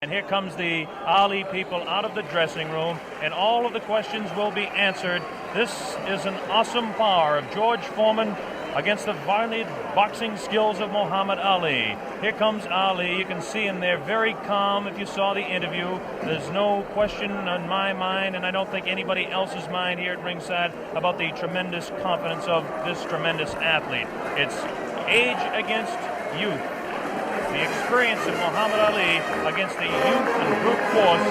And here comes the Ali people out of the dressing room, and all of the questions will be answered. This is an awesome power of George Foreman against the varied boxing skills of Muhammad Ali. Here comes Ali. You can see him there very calm if you saw the interview. There's no question on my mind, and I don't think anybody else's mind here at ringside, about the tremendous confidence of this tremendous athlete. It's age against youth. The experience of Muhammad Ali against the youth and brute force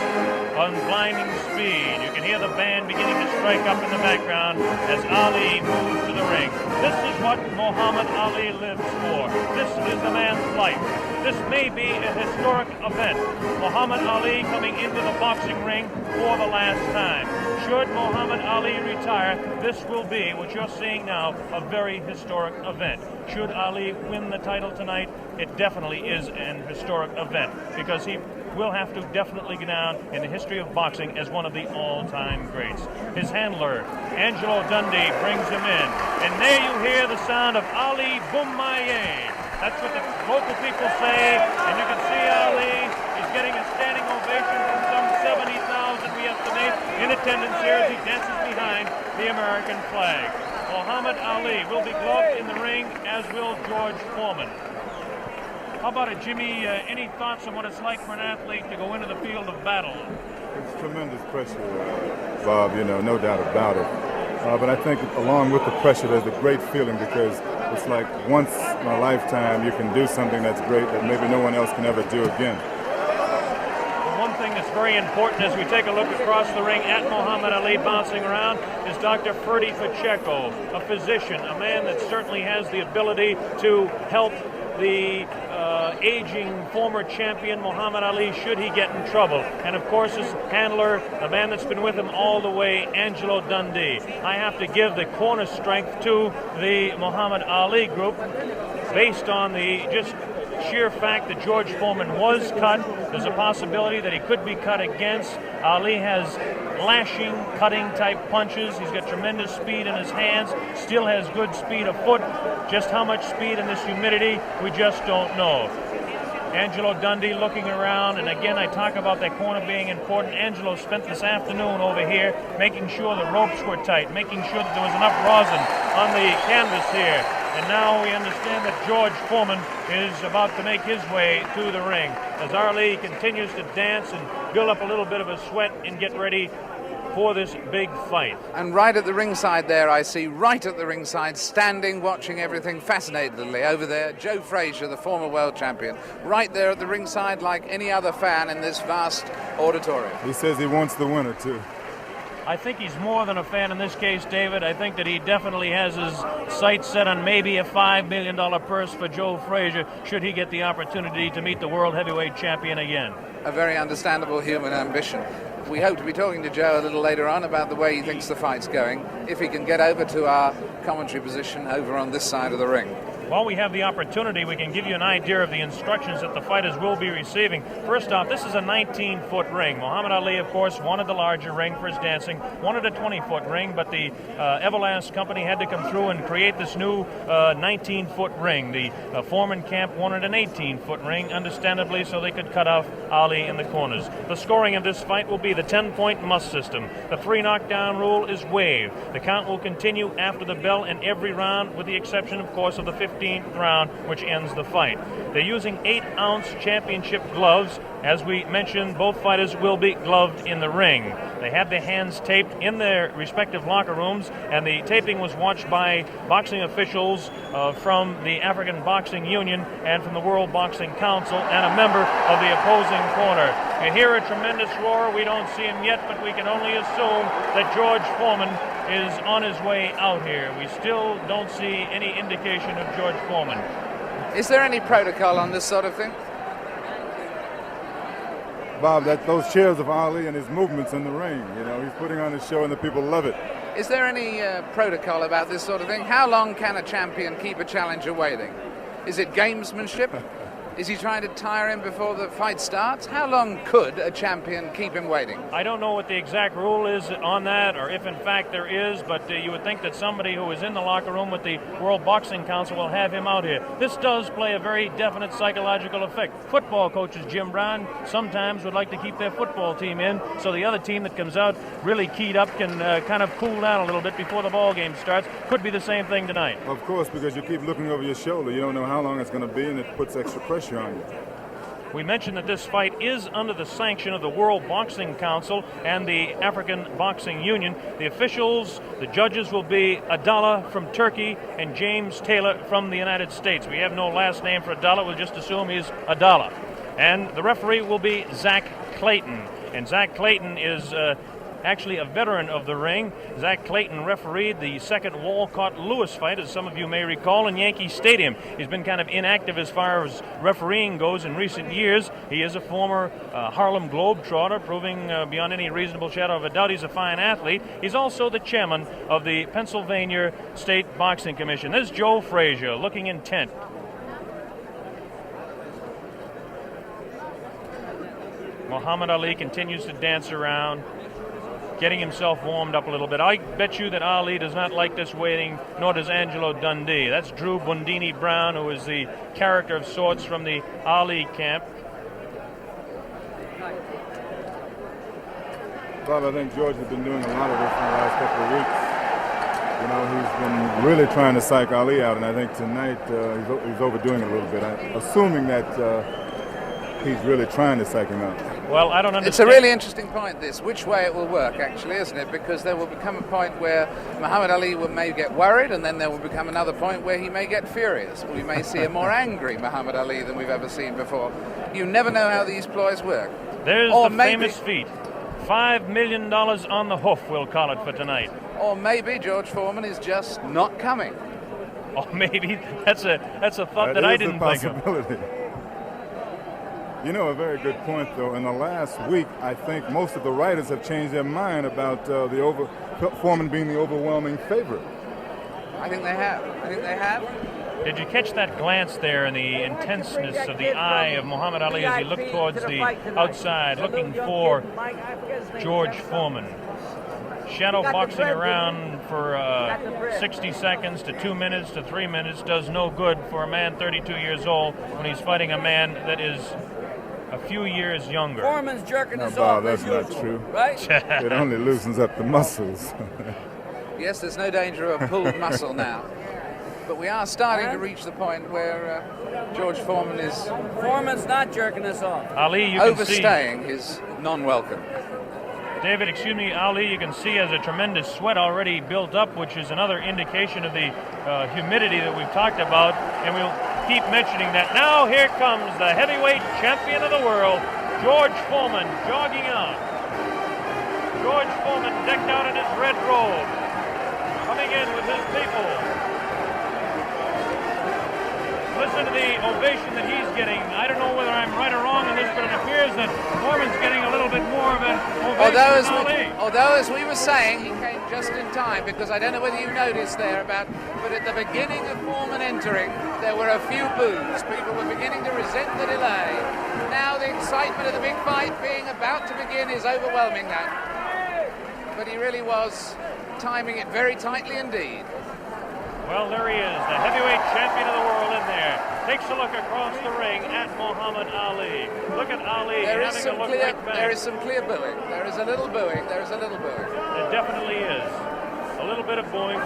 on blinding speed. You can hear the band beginning to strike up in the background as Ali moves to the ring. This is what Muhammad Ali lives for. This is the man's life. This may be a historic event. Muhammad Ali coming into the boxing ring for the last time. Should Muhammad Ali retire, this will be, what you're seeing now, a very historic event. Should Ali win the title tonight, it definitely is an historic event, because he will have to definitely go down in the history of boxing as one of the all-time greats. His handler, Angelo Dundee, brings him in. And there you hear the sound of Ali Boumaier. That's what the local people say, and you can see Ali is getting a standing ovation from some 70,000, we estimate, in attendance here as he dances behind the American flag. Muhammad Ali will be gloved in the ring, as will George Foreman. How about it, Jimmy? Any thoughts on what it's like for an athlete to go into the field of battle? It's tremendous pressure, Bob, no doubt about it. But I think along with the pressure, there's a great feeling, because it's like once in a lifetime you can do something that's great that maybe no one else can ever do again. One thing that's very important as we take a look across the ring at Muhammad Ali bouncing around is Dr. Ferdy Pacheco, a physician, a man that certainly has the ability to help the aging former champion Muhammad Ali should he get in trouble. And of course his handler, a man that's been with him all the way, Angelo Dundee. I have to give the corner strength to the Muhammad Ali group based on the just sheer fact that George Foreman was cut. There's a possibility that he could be cut against. Ali has lashing, cutting type punches. He's got tremendous speed in his hands, still has good speed of foot. Just how much speed in this humidity, we just don't know. Angelo Dundee looking around, and again I talk about that corner being important. Angelo spent this afternoon over here making sure the ropes were tight, making sure that there was enough rosin on the canvas here. And now we understand that George Foreman is about to make his way to the ring as Ali continues to dance and build up a little bit of a sweat and get ready for this big fight. And right at the ringside there, I see right at the ringside, standing, watching everything fascinatedly over there, Joe Frazier, the former world champion, right there at the ringside like any other fan in this vast auditorium. He says he wants the winner, too. I think he's more than a fan in this case, David. I think that he definitely has his sights set on maybe a $5 million purse for Joe Frazier should he get the opportunity to meet the world heavyweight champion again. A very understandable human ambition. We hope to be talking to Joe a little later on about the way he thinks the fight's going, if he can get over to our commentary position over on this side of the ring. While we have the opportunity, we can give you an idea of the instructions that the fighters will be receiving. First off, this is a 19-foot ring. Muhammad Ali, of course, wanted the larger ring for his dancing, wanted a 20-foot ring, but the Everlast company had to come through and create this new 19-foot ring. The Foreman camp wanted an 18-foot ring, understandably, so they could cut off Ali in the corners. The scoring of this fight will be the 10-point must system. The 3 knockdown rule is waived. The count will continue after the bell in every round, with the exception, of course, of the 15th round, which ends the fight. They're using 8-ounce championship gloves. As we mentioned, both fighters will be gloved in the ring. They had their hands taped in their respective locker rooms, and the taping was watched by boxing officials from the African Boxing Union and from the World Boxing Council, and a member of the opposing corner. You hear a tremendous roar. We don't see him yet, but we can only assume that George Foreman is on his way out here. We still don't see any indication of George Foreman. Is there any protocol on this sort of thing? Bob, those cheers of Ali and his movements in the ring, he's putting on a show and the people love it. Is there any protocol about this sort of thing? How long can a champion keep a challenger waiting? Is it gamesmanship? Is he trying to tire him before the fight starts? How long could a champion keep him waiting? I don't know what the exact rule is on that, or if in fact there is, but you would think that somebody who is in the locker room with the World Boxing Council will have him out here. This does play a very definite psychological effect. Football coaches, Jim Brown, sometimes would like to keep their football team in, so the other team that comes out really keyed up can kind of cool down a little bit before the ball game starts. Could be the same thing tonight. Of course, because you keep looking over your shoulder. You don't know how long it's going to be, and it puts extra pressure on you. We mentioned that this fight is under the sanction of the World Boxing Council and the African Boxing Union. The officials, the judges will be Adala from Turkey and James Taylor from the United States. We have no last name for Adala. We'll just assume he's Adala. And the referee will be Zach Clayton. And Zach Clayton is actually a veteran of the ring. Zach Clayton refereed the second Walcott-Lewis fight, as some of you may recall, in Yankee Stadium. He's been kind of inactive as far as refereeing goes in recent years. He is a former Harlem Globetrotter, proving beyond any reasonable shadow of a doubt he's a fine athlete. He's also the chairman of the Pennsylvania State Boxing Commission. This is Joe Frazier, looking intent. Muhammad Ali continues to dance around, getting himself warmed up a little bit. I bet you that Ali does not like this waiting, nor does Angelo Dundee. That's Drew Bundini Brown, who is the character of sorts from the Ali camp. Bob, I think George has been doing a lot of this in the last couple of weeks. You know, he's been really trying to psych Ali out, and I think tonight he's overdoing it a little bit. Assuming that he's really trying to psych him out. Well, I don't understand. It's a really interesting point, this, which way it will work, actually, isn't it? Because there will become a point where Muhammad Ali may get worried, and then there will become another point where he may get furious. We may see a more angry Muhammad Ali than we've ever seen before. You never know how these ploys work. There's the famous feat. $5 million on the hoof, we'll call it for tonight. Or maybe George Foreman is just not coming. Or maybe that's a thought that I didn't think of. You know, a very good point, though. In the last week, I think most of the writers have changed their mind about Foreman being the overwhelming favorite. I think they have. Did you catch that glance there and the intenseness of the eye of Muhammad Ali as he looked towards the outside, looking for George Foreman? Shadow boxing around for 60 seconds to 2 minutes to 3 minutes does no good for a man 32 years old when he's fighting a man that is a few years younger. Foreman's jerking us Bob, off. that's not usual, true. Right? It only loosens up the muscles. Yes, there's no danger of pulled muscle now. But we are starting to reach the point where George Foreman is... Foreman's not jerking us off. Ali, you can see... overstaying his non-welcome. David, excuse me, Ali, you can see has a tremendous sweat already built up, which is another indication of the humidity that we've talked about, and we'll keep mentioning that. Now here comes the heavyweight champion of the world, George Foreman, jogging out. George Foreman decked out in his red robe, coming in with his people. Listen to the ovation that he's getting. I don't know whether I'm right or wrong in this, but it appears that Foreman's getting a little bit more of an ovation than Ali. Although, as we were saying, he came just in time, because I don't know whether you noticed there but at the beginning of Foreman entering, there were a few boos. People were beginning to resent the delay. Now the excitement of the big fight being about to begin is overwhelming that. But he really was timing it very tightly indeed. Well, there he is, the heavyweight champion of the world in there. Takes a look across the ring at Muhammad Ali. Look at Ali having a look right back. There is some clear booing. There is a little booing. There is a little booing. It definitely is. A little bit of booing.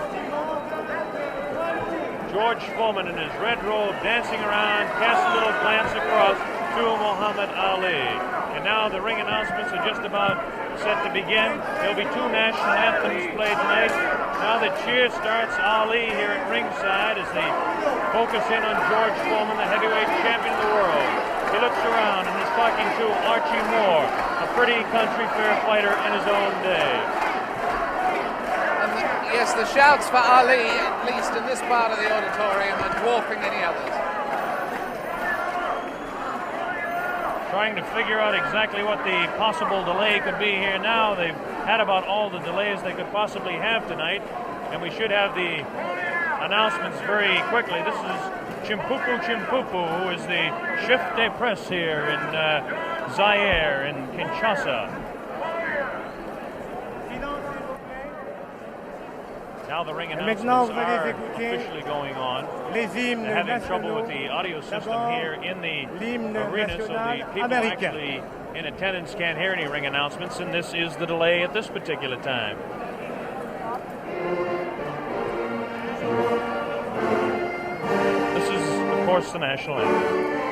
George Foreman in his red robe dancing around, casts a little glance across to Muhammad Ali. And now the ring announcements are just about set to begin. There'll be two national anthems played tonight. Now the cheer starts. Ali here at ringside as they focus in on George Foreman, the heavyweight champion of the world. He looks around and is talking to Archie Moore, a pretty country fair fighter in his own day. Yes, the shouts for Ali, at least in this part of the auditorium, are dwarfing any others. Trying to figure out exactly what the possible delay could be here now. They've had about all the delays they could possibly have tonight, and we should have the announcements very quickly. This is Chimpupu Chimpupu, who is the chef de presse here in Zaïre in Kinshasa. Now the ring announcements are officially going on. They're having trouble with the audio system here in the arena, so the people actually in attendance can't hear any ring announcements, and this is the delay at this particular time. This is, of course, the national anthem.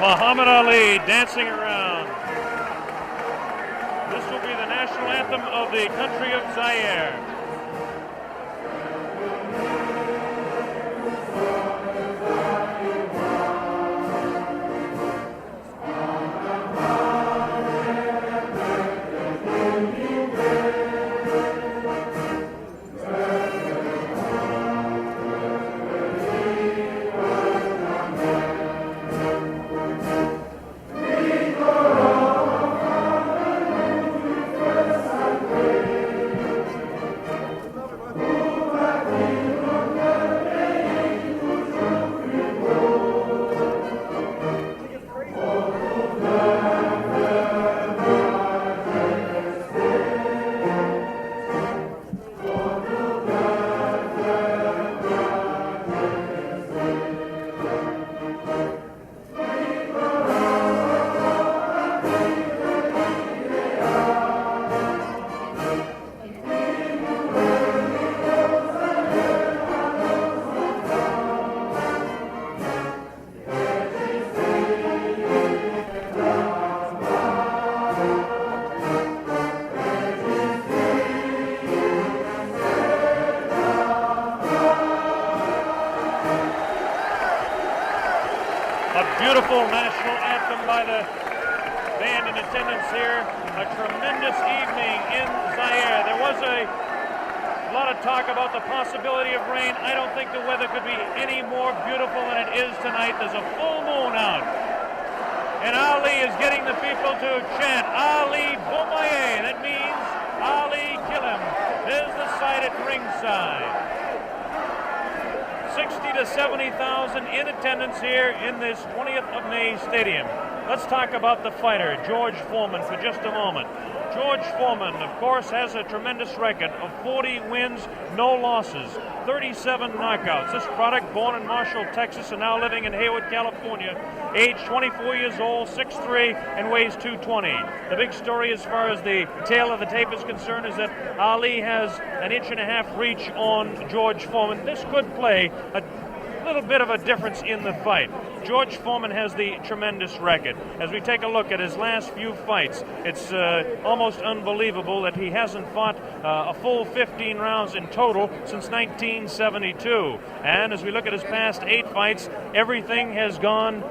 Muhammad Ali dancing around. This will be the national anthem of the country of Zaïre. Beautiful national anthem by the band in attendance here. A tremendous evening in Zaïre. There was a lot of talk about the possibility of rain. I don't think the weather could be any more beautiful than it is tonight. There's a full moon out. And Ali is getting the people to chant, Ali Bomaye. That means Ali kill him. There's the sight at ringside. 60 to 70,000 in attendance here in this 20th of May stadium. Let's talk about the fighter, George Foreman, for just a moment. George Foreman, of course, has a tremendous record of 40 wins, no losses, 37 knockouts. This product, born in Marshall, Texas, and now living in Hayward, California, age 24 years old, 6'3", and weighs 220. The big story as far as the tail of the tape is concerned is that Ali has an 1.5 inch reach on George Foreman. This could play a little bit of a difference in the fight. George Foreman has the tremendous record. As we take a look at his last few fights, it's almost unbelievable that he hasn't fought a full 15 rounds in total since 1972. And as we look at his past 8 fights, everything has gone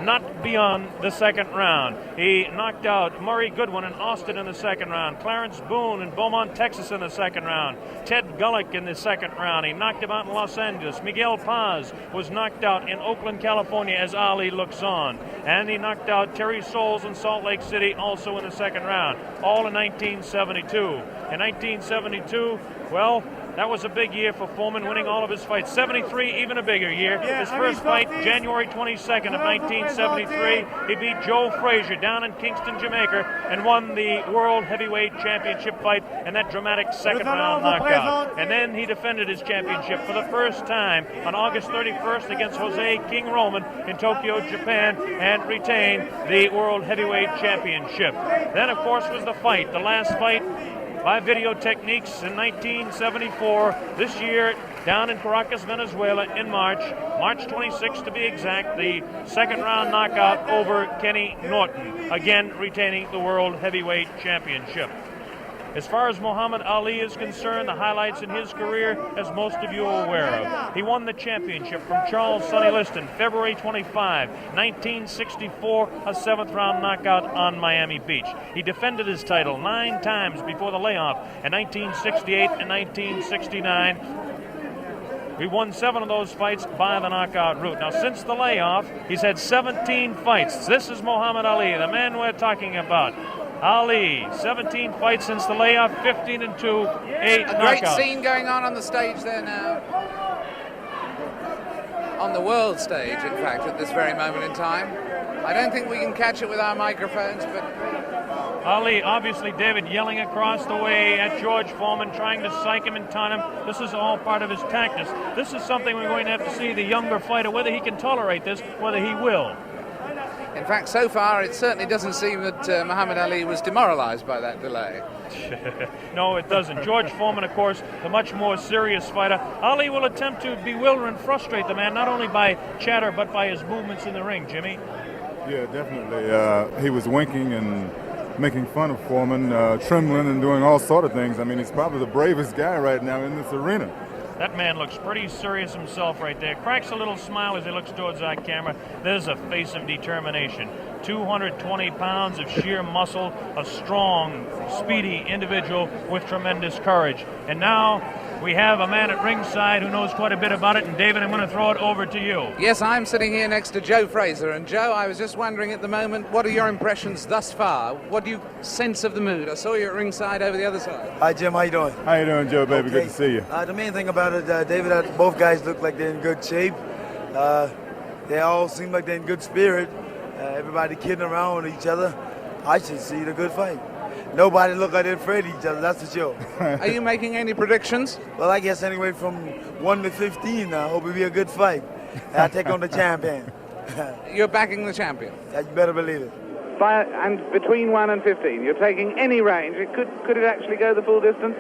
not beyond the second round. He knocked out Murray Goodwin in Austin in the second round, Clarence Boone in Beaumont, Texas in the second round, Ted Gullick in the second round. He knocked him out in Los Angeles. Miguel Paz was knocked out in Oakland, California as Ali looks on. And he knocked out Terry Souls in Salt Lake City also in the second round, all in 1972. In 1972, well, that was a big year for Foreman, winning all of his fights. 73, even a bigger year. His first fight, January 22nd of 1973, he beat Joe Frazier down in Kingston, Jamaica, and won the World Heavyweight Championship fight and that dramatic second-round knockout. And then he defended his championship for the first time on August 31st against Jose King Roman in Tokyo, Japan, and retained the World Heavyweight Championship. Then, of course, was the fight, the last fight by video techniques in 1974. This year, down in Caracas, Venezuela, in March 26th to be exact, the second round knockout over Kenny Norton, again retaining the World Heavyweight Championship. As far as Muhammad Ali is concerned, the highlights in his career, as most of you are aware of. He won the championship from Charles Sonny Liston, February 25, 1964, a seventh-round knockout on Miami Beach. He defended his title 9 times before the layoff in 1968 and 1969. He won 7 of those fights by the knockout route. Now, since the layoff, he's had 17 fights. This is Muhammad Ali, the man we're talking about. Ali, 17 fights since the layoff, 15-2, 8 knockouts. A great scene going on the stage there now. On the world stage, in fact, at this very moment in time. I don't think we can catch it with our microphones, but Ali, obviously, David, yelling across the way at George Foreman, trying to psych him and taunt him. This is all part of his tactics. This is something we're going to have to see the younger fighter, whether he can tolerate this, whether he will. In fact, so far, it certainly doesn't seem that Muhammad Ali was demoralized by that delay. No, it doesn't. George Foreman, of course, the much more serious fighter. Ali will attempt to bewilder and frustrate the man, not only by chatter, but by his movements in the ring, Jimmy. Yeah, definitely. He was winking and making fun of Foreman, trembling and doing all sort of things. I mean, he's probably the bravest guy right now in this arena. That man looks pretty serious himself right there. Cracks a little smile as he looks towards that camera. There's a face of determination. 220 pounds of sheer muscle, a strong, speedy individual with tremendous courage. And now we have a man at ringside who knows quite a bit about it. And David, I'm going to throw it over to you. Yes, I'm sitting here next to Joe Frazier. And Joe, I was just wondering at the moment, what are your impressions thus far? What do you sense of the mood? I saw you at ringside over the other side. Hi, Jim. How you doing? How you doing, Joe, baby? Okay. Good to see you. The main thing about it, David, both guys look like they're in good shape. They all seem like they're in good spirit. Everybody kidding around with each other. I should see the good fight. Nobody look like they're afraid of each other, that's for sure. Are you making any predictions? Well, I guess anyway from 1 to 15, I hope it'll be a good fight. I'll take on the champion. You're backing the champion? You better believe it. And between 1 and 15, you're taking any range. Could it actually go the full distance?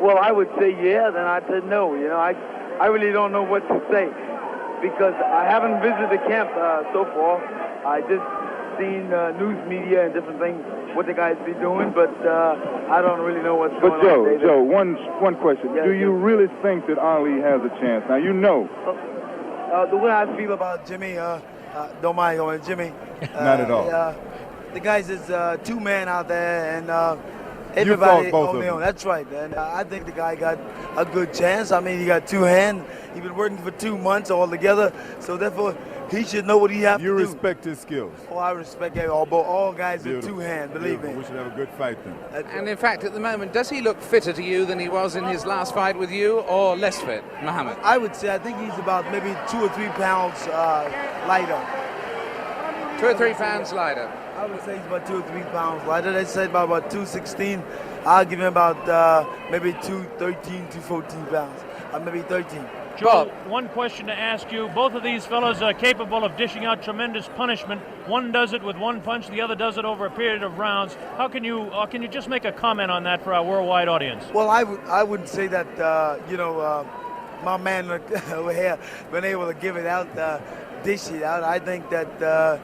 Well, I would say yeah, then I'd say no. You know, I really don't know what to say because I haven't visited the camp so far. I just seen news media and different things, what the guys be doing, but I don't really know what's going on. But Joe, one question. Yes, Do you really think that Ali has a chance? Now, you know. The way I feel about Jimmy, don't mind going Jimmy. Not at all. The guys is 2-man out there, and fought everybody both on of their them. own. That's right, and I think the guy got a good chance. I mean, he got 2 hands. He's been working for 2 months altogether, so therefore he should know what he has to do. You respect his skills. Oh, I respect all guys with Beautiful. 2 hands, believe Beautiful. me. We should have a good fight then. That's And right. in fact, at the moment, does he look fitter to you than he was in his last fight with you, or less fit, Muhammad? I would say I think he's about maybe 2 or 3 pounds lighter. 2 or 3 pounds lighter. I would say he's about 2 or 3 pounds lighter. They say about 216. I'll give him about maybe 213, 214 pounds. Maybe 13. Joe, one question to ask you. Both of these fellows are capable of dishing out tremendous punishment. One does it with 1 punch, the other does it over a period of rounds. How can you just make a comment on that for our worldwide audience? Well, I wouldn't say that, my man over here been able to give it out, dish it out. I think that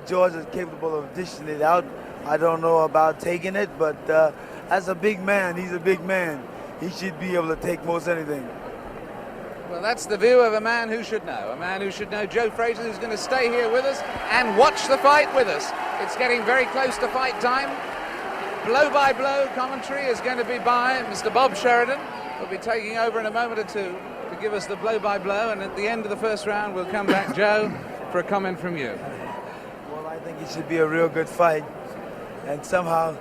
George is capable of dishing it out. I don't know about taking it, but as a big man, he's a big man. He should be able to take most anything. Well, that's the view of a man who should know. A man who should know, Joe Frazier, who's going to stay here with us and watch the fight with us. It's getting very close to fight time. Blow-by-blow commentary is going to be by Mr. Bob Sheridan. We'll be taking over in a moment or two to give us the blow-by-blow, and at the end of the first round, we'll come back, Joe, for a comment from you. Well, I think it should be a real good fight, and somehow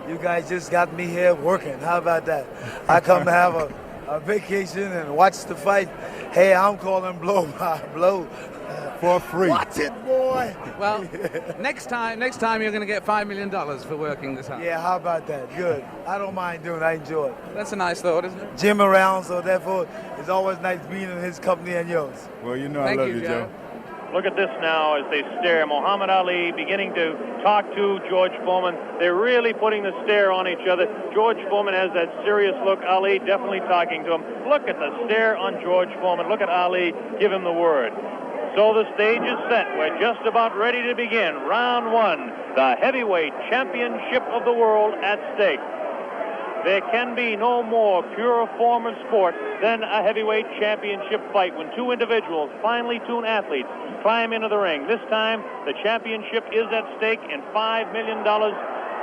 you guys just got me here working. How about that? I come to have a vacation and watch the fight. Hey, I'm calling blow-by-blow. For free. Watch it, boy. Well, next time you're going to get $5 million for working this hard. Yeah, how about that? Good. I don't mind doing it. I enjoy it. That's a nice thought, isn't it? Jim around, so therefore it's always nice being in his company and yours. Well, you know Thank I love you, you, Joe. Look at this now as they stare. Muhammad Ali beginning to talk to George Foreman. They're really putting the stare on each other. George Foreman has that serious look. Ali definitely talking to him. Look at the stare on George Foreman. Look at Ali give him the word. So the stage is set. We're just about ready to begin. Round one, the heavyweight championship of the world at stake. There can be no more pure form of sport than a heavyweight championship fight when two individuals, finely tuned athletes, climb into the ring. This time, the championship is at stake, and $5 million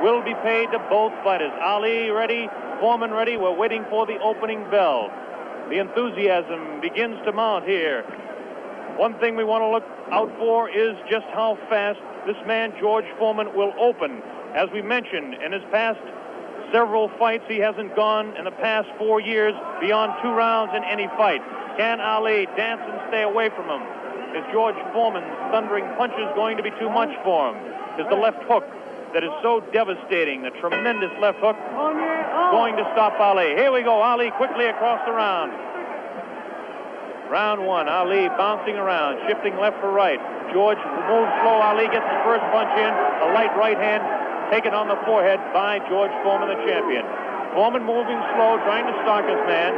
will be paid to both fighters. Ali ready, Foreman ready. We're waiting for the opening bell. The enthusiasm begins to mount here. One thing we want to look out for is just how fast this man, George Foreman, will open. As we mentioned, in his past several fights, he hasn't gone in the past 4 years beyond 2 rounds in any fight. Can Ali dance and stay away from him? Is George Foreman's thundering punches going to be too much for him? Is the left hook that is so devastating, the tremendous left hook, going to stop Ali? Here we go, Ali quickly across the round. Round one, Ali bouncing around, shifting left for right. George moves slow. Ali gets the first punch in. A light right hand taken on the forehead by George Foreman, the champion. Foreman moving slow, trying to stalk his man.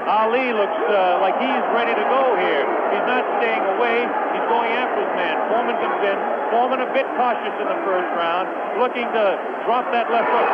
Ali looks like he's ready to go here. He's not staying away. He's going after his man. Foreman comes in. Foreman a bit cautious in the first round, looking to drop that left hook.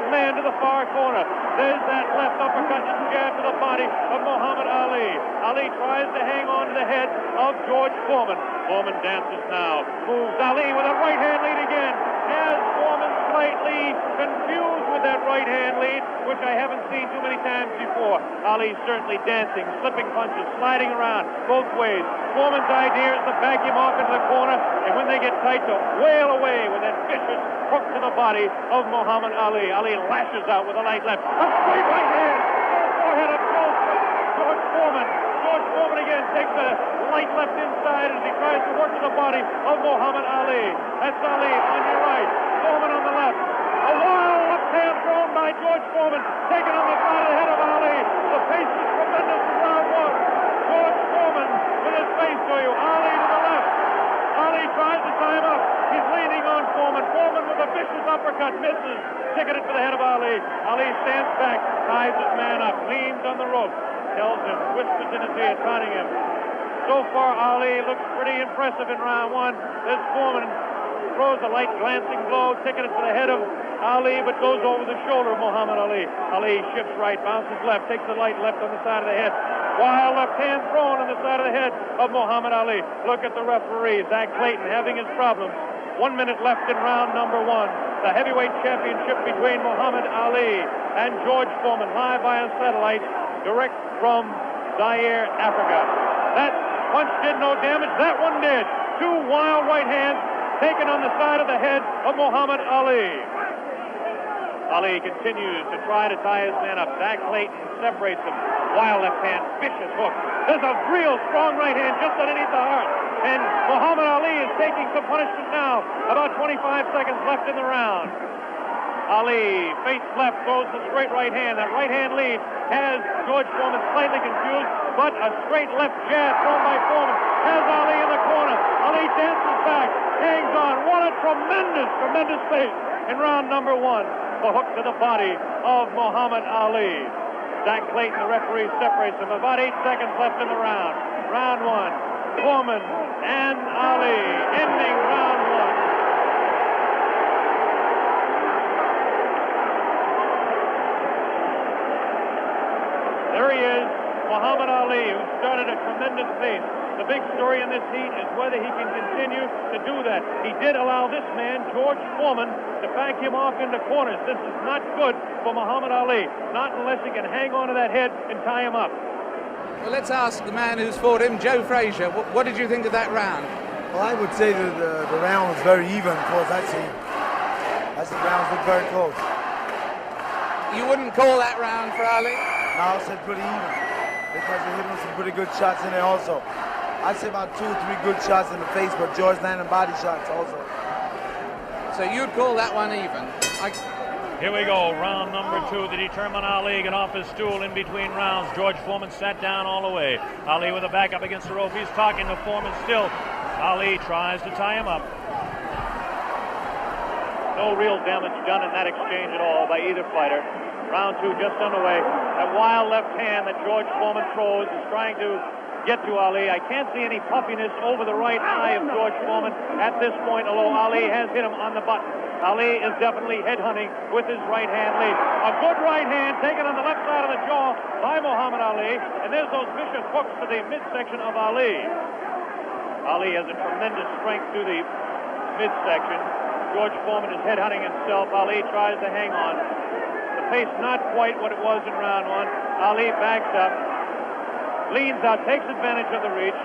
Man to the far corner. There's that left uppercut and jab to the body of Muhammad Ali. Ali tries to hang on to the head of George Foreman. Foreman dances now. Moves Ali with a right hand lead again. Has Foreman slightly confused with that right hand lead, which I haven't seen too many times before. Ali certainly dancing, slipping punches, sliding around both ways. Foreman's idea is to back him off into the corner, and when they get tight, to wail away with that vicious hook to the body of Muhammad Ali. Ali lashes out with a light left. A straight right hand. Forehead of George Foreman. George Foreman again takes a light left inside as he tries to work to the body of Muhammad Ali. That's Ali on your right. Foreman on the left. A wild left hand thrown by George Foreman. Taken on the side of the head of Ali. The pace is tremendous in round one. George Foreman with his face to you. Ali to the left. Ali tries to tie him up. He's leaning on Foreman. Foreman with a vicious uppercut. Misses. Ticketed to the head of Ali. Ali stands back. Ties his man up. Leans on the rope. Tells him. Whispers in his ear. Taunting him. So far, Ali looks pretty impressive in round one. This Foreman throws a light glancing blow. Ticketed to the head of Ali, but goes over the shoulder of Muhammad Ali. Ali shifts right. Bounces left. Takes the light left on the side of the head. Wild left hand thrown on the side of the head of Muhammad Ali. Look at the referee, Zach Clayton, having his problems. 1 minute left in round number one. The heavyweight championship between Muhammad Ali and George Foreman, live via satellite, direct from Zaïre, Africa. That punch did no damage. That one did. 2 wild right hands taken on the side of the head of Muhammad Ali. Ali continues to try to tie his man up. Zach Clayton separates him. Wild left hand, vicious hook. There's a real strong right hand just underneath the heart. And Muhammad Ali is taking some punishment now. About 25 seconds left in the round. Ali feints left, throws the straight right hand. That right hand lead has George Foreman slightly confused, but a straight left jab thrown by Foreman has Ali in the corner. Ali dances back, hangs on. What a tremendous, tremendous pace in round number one. The hook to the body of Muhammad Ali. Zach Clayton, the referee, separates them. About 8 seconds left in the round. Round one. Foreman and Ali ending round one. Muhammad Ali, who started a tremendous pace. The big story in this heat is whether he can continue to do that. He did allow this man, George Foreman, to back him off into corners. This is not good for Muhammad Ali, not unless he can hang on to that head and tie him up. Well, let's ask the man who's fought him, Joe Frazier. What did you think of that round? Well, I would say that the round was very even, of course. I see. As the rounds look very close. You wouldn't call that round for Ali? No, I said pretty even. Because he hit him some pretty good shots in there also. I'd say about 2 or 3 good shots in the face, but George landed body shots also. So you'd call that one even? Here we go, round number 2 to determine Ali. Get off his stool in between rounds. George Foreman sat down all the way. Ali with a back up against the rope. He's talking to Foreman still. Ali tries to tie him up. No real damage done in that exchange at all by either fighter. Round 2 just underway. That wild left hand that George Foreman throws is trying to get to Ali. I can't see any puffiness over the right eye of George Foreman at this point, although Ali has hit him on the button. Ali is definitely headhunting with his right hand lead. A good right hand taken on the left side of the jaw by Muhammad Ali, and there's those vicious hooks to the midsection of Ali. Ali has a tremendous strength through the midsection. George Foreman is headhunting himself. Ali tries to hang on. The pace not quite what it was in round 1. Ali backs up, leans out, takes advantage of the reach.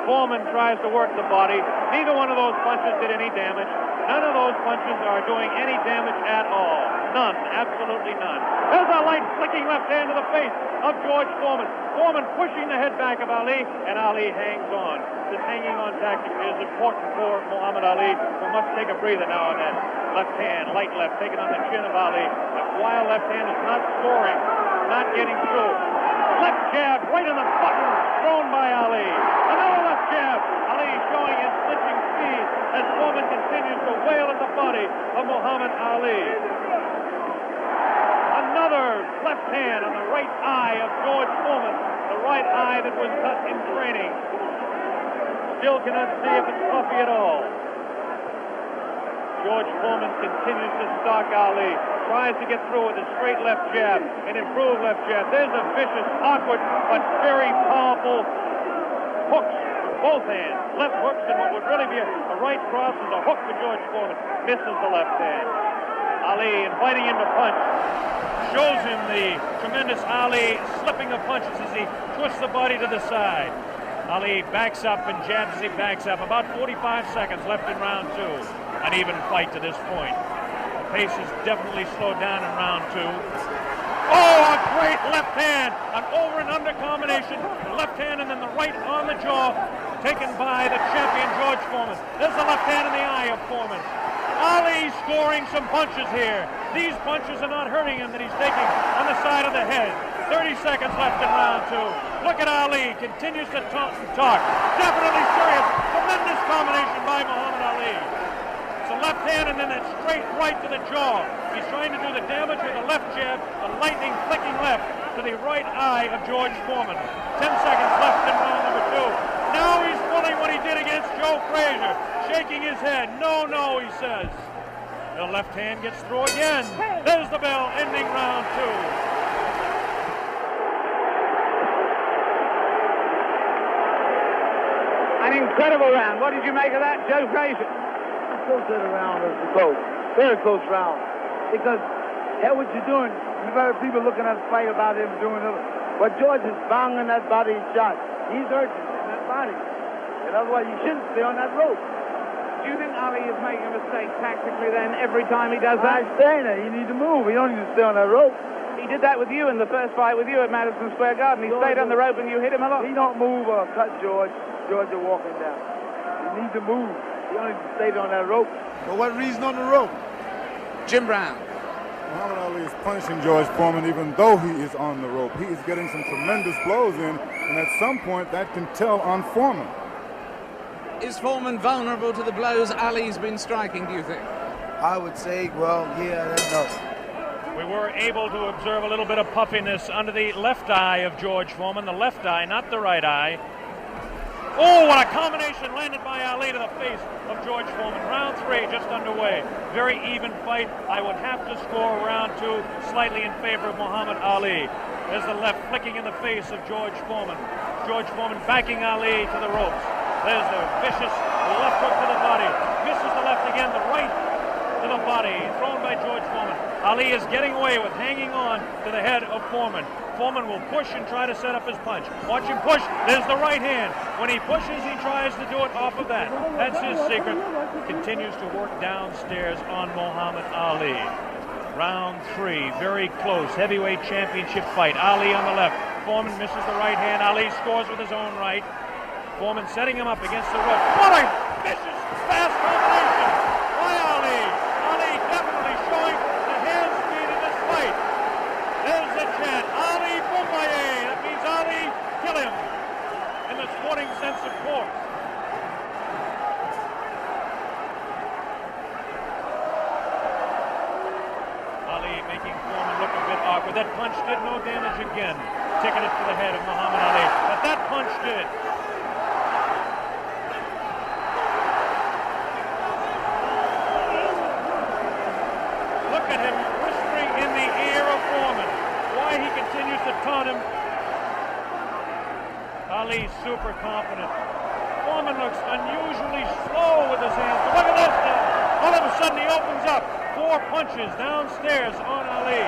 Foreman tries to work the body. Neither one of those punches did any damage. None of those punches are doing any damage at all. None, absolutely none. There's a light flicking left hand to the face of George Foreman. Foreman pushing the head back of Ali, and Ali hangs on. This hanging on tactic is important for Muhammad Ali, who must take a breather now and then. Left hand, light left, taken on the chin of Ali. That wild left hand is not scoring, not getting through. Left jab right in the button, thrown by Ali. Another left jab. Ali showing his slipping speed as Foreman continues to wail at the body of Muhammad Ali. Another left hand on the right eye of George Foreman, the right eye that was cut in training. Still cannot see if it's puffy at all. George Foreman continues to stalk Ali, tries to get through with a straight left jab, an improved left jab. There's a vicious, awkward, but very powerful hooks with both hands. Left hooks, and what would really be a right cross is a hook for George Foreman. Misses the left hand. Ali inviting him to punch. Shows him the tremendous Ali slipping of punches as he twists the body to the side. Ali backs up and jabs as he backs up. About 45 seconds left in round 2. An even fight to this point. The pace is definitely slowed down in round 2. Oh, a great left hand. An over and under combination. The left hand and then the right on the jaw. Taken by the champion George Foreman. There's the left hand in the eye of Foreman. Ali scoring some punches here. These punches are not hurting him that he's taking on the side of the head. 30 seconds left in round 2. Look at Ali. Continues to talk and talk. Definitely serious. Tremendous combination by Muhammad Ali. It's a left hand and then that straight right to the jaw. He's trying to do the damage with a left jab, a lightning flicking left to the right eye of George Foreman. 10 seconds left in round number 2. Now he's pulling what he did against Joe Frazier, shaking his head. No, no, he says. The left hand gets through again. There's the bell, ending round 2. An incredible round. What did you make of that, Joe Frazier? Close to the round is close. Very close round. Because, hell, what you're doing, you've got people looking at the fight about him doing it. But George is banging that body shot. He's hurting in that body. And otherwise, you shouldn't stay on that rope. Do you think Ali is making a mistake tactically then every time he does that? I'm saying that. You need to move. You don't need to stay on that rope. He did that with you in the first fight with you at Madison Square Garden. He stayed on the rope and you hit him a lot. He don't move or cut George. George is walking down. You need to move. You don't need to stay on that rope. For what reason on the rope? Jim Brown. Muhammad Ali is punishing George Foreman even though he is on the rope. He is getting some tremendous blows in, and at some point that can tell on Foreman. Is Foreman vulnerable to the blows Ali's been striking, do you think? I would say, well, yeah, no. We were able to observe a little bit of puffiness under the left eye of George Foreman. The left eye, not the right eye. Oh, what a combination landed by Ali to the face of George Foreman. Round 3 just underway. Very even fight. I would have to score round 2 slightly in favor of Muhammad Ali. There's the left flicking in the face of George Foreman. George Foreman backing Ali to the ropes. There's the vicious left hook to the body. Misses the left again, the right to the body, thrown by George Foreman. Ali is getting away with hanging on to the head of Foreman. Foreman will push and try to set up his punch. Watch him push. There's the right hand. When he pushes, he tries to do it off of that. That's his secret. Continues to work downstairs on Muhammad Ali. Round 3, very close. Heavyweight championship fight. Ali on the left. Foreman misses the right hand. Ali scores with his own right. Foreman setting him up against the rope. What a vicious, fast combination by Ali. Ali definitely showing the hand speed in this fight. There's the chant. Ali Boumbaye. That means Ali, kill him. In the sporting sense, of course. Ali making Foreman look a bit awkward. That punch did no damage again. Taking it to the head of Muhammad Ali. But that punch did. Look at him whispering in the ear of Foreman. Why he continues to taunt him. Ali super confident. Foreman looks unusually slow with his hands. But look at this now. All of a sudden he opens up. 4 punches downstairs on Ali.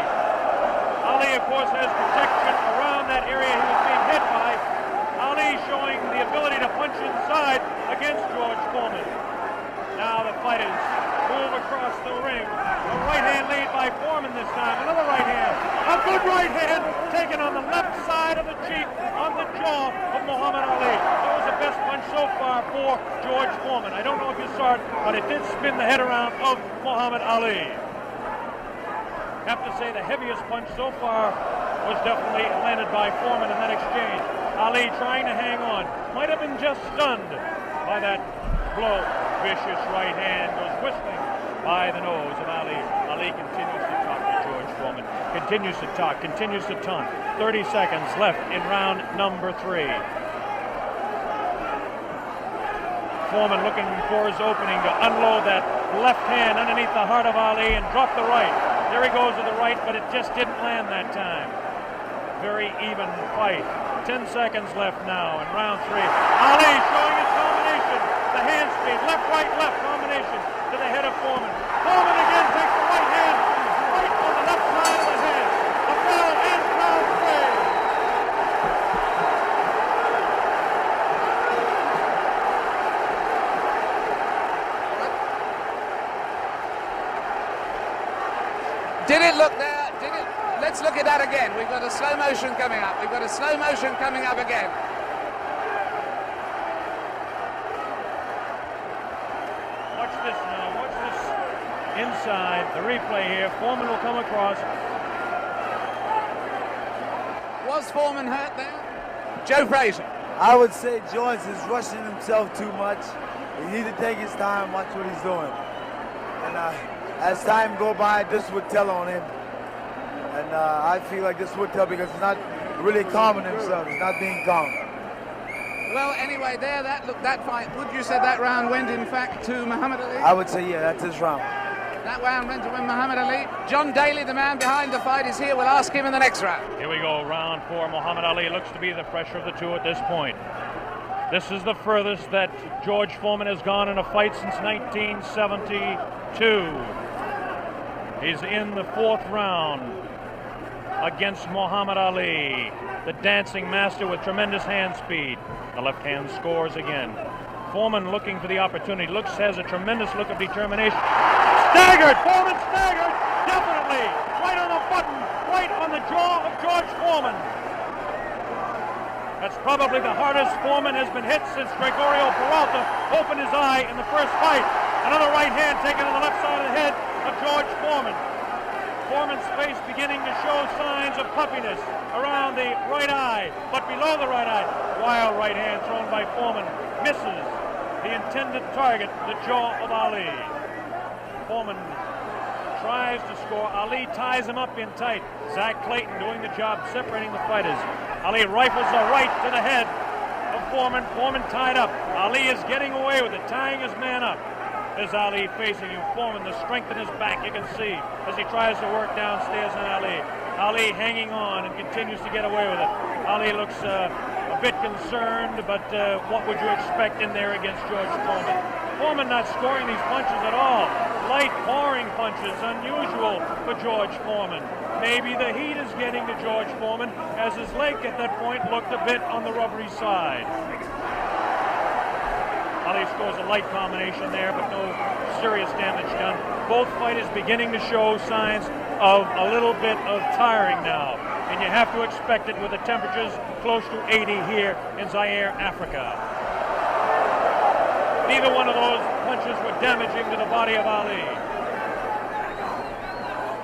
Ali, of course, has protection around that area he was being hit by. Ali showing the ability to punch inside against George Foreman. Now the fighters move across the ring. A right hand lead by Foreman this time. Another right hand. A good right hand taken on the left side of the cheek, on the jaw of Muhammad Ali. That was the best punch so far for George Foreman. I don't know if you saw it, but it did spin the head around of Muhammad Ali. Have to say the heaviest punch so far was definitely landed by Foreman in that exchange. Ali trying to hang on. Might have been just stunned by that blow. Vicious right hand goes whistling by the nose of Ali. Ali continues to talk to George Foreman. Continues to talk, continues to taunt. 30 seconds left in round number 3. Foreman looking for his opening to unload that left hand underneath the heart of Ali and drop the right. There he goes with the right, but it just didn't land that time. Very even fight. 10 seconds left now in round 3. Ali showing his combination. The hand speed, left combination to the head of Foreman. Foreman again takes the right hand right on the left side of the head. A foul in round 3. Did it look there? Did it? Let's look at that again. We've got a slow motion coming up. We've got a slow motion coming up again. Watch this now. Watch this inside. The replay here. Foreman will come across. Was Foreman hurt there? Joe Frazier. I would say George is rushing himself too much. He needs to take his time, watch what he's doing. And as time go by, this would tell on him. And I feel like this would tell because he's not really calming himself. He's not being calm. Well, anyway, there, that fight, would you say that round went, in fact, to Muhammad Ali? I would say, yeah, that's his round. That round went to win Muhammad Ali. John Daly, the man behind the fight, is here. We'll ask him in the next round. Here we go, round 4. Muhammad Ali looks to be the fresher of the two at this point. This is the furthest that George Foreman has gone in a fight since 1972. He's in the 4th round against Muhammad Ali, the dancing master with tremendous hand speed. The left hand scores again. Foreman looking for the opportunity. Has a tremendous look of determination. Staggered! Foreman staggered! Definitely! Right on the button! Right on the jaw of George Foreman. That's probably the hardest Foreman has been hit since Gregorio Peralta opened his eye in the first fight. Another right hand taken on the left side of the head of George Foreman. Foreman's face beginning to show signs of puffiness around the right eye, but below the right eye. Wild right hand thrown by Foreman. Misses the intended target, the jaw of Ali. Foreman tries to score. Ali ties him up in tight. Zach Clayton doing the job separating the fighters. Ali rifles the right to the head of Foreman. Foreman tied up. Ali is getting away with it, tying his man up. is Ali facing him. Foreman, the strength in his back, you can see as he tries to work downstairs on Ali. Ali hanging on and continues to get away with it. Ali looks a bit concerned, but what would you expect in there against George Foreman? Foreman not scoring these punches at all. Light pouring punches, unusual for George Foreman. Maybe the heat is getting to George Foreman, as his leg at that point looked a bit on the rubbery side. Ali scores a light combination there, but no serious damage done. Both fighters beginning to show signs of a little bit of tiring now, and you have to expect it with the temperatures close to 80 here in Zaïre, Africa. Neither one of those punches were damaging to the body of Ali.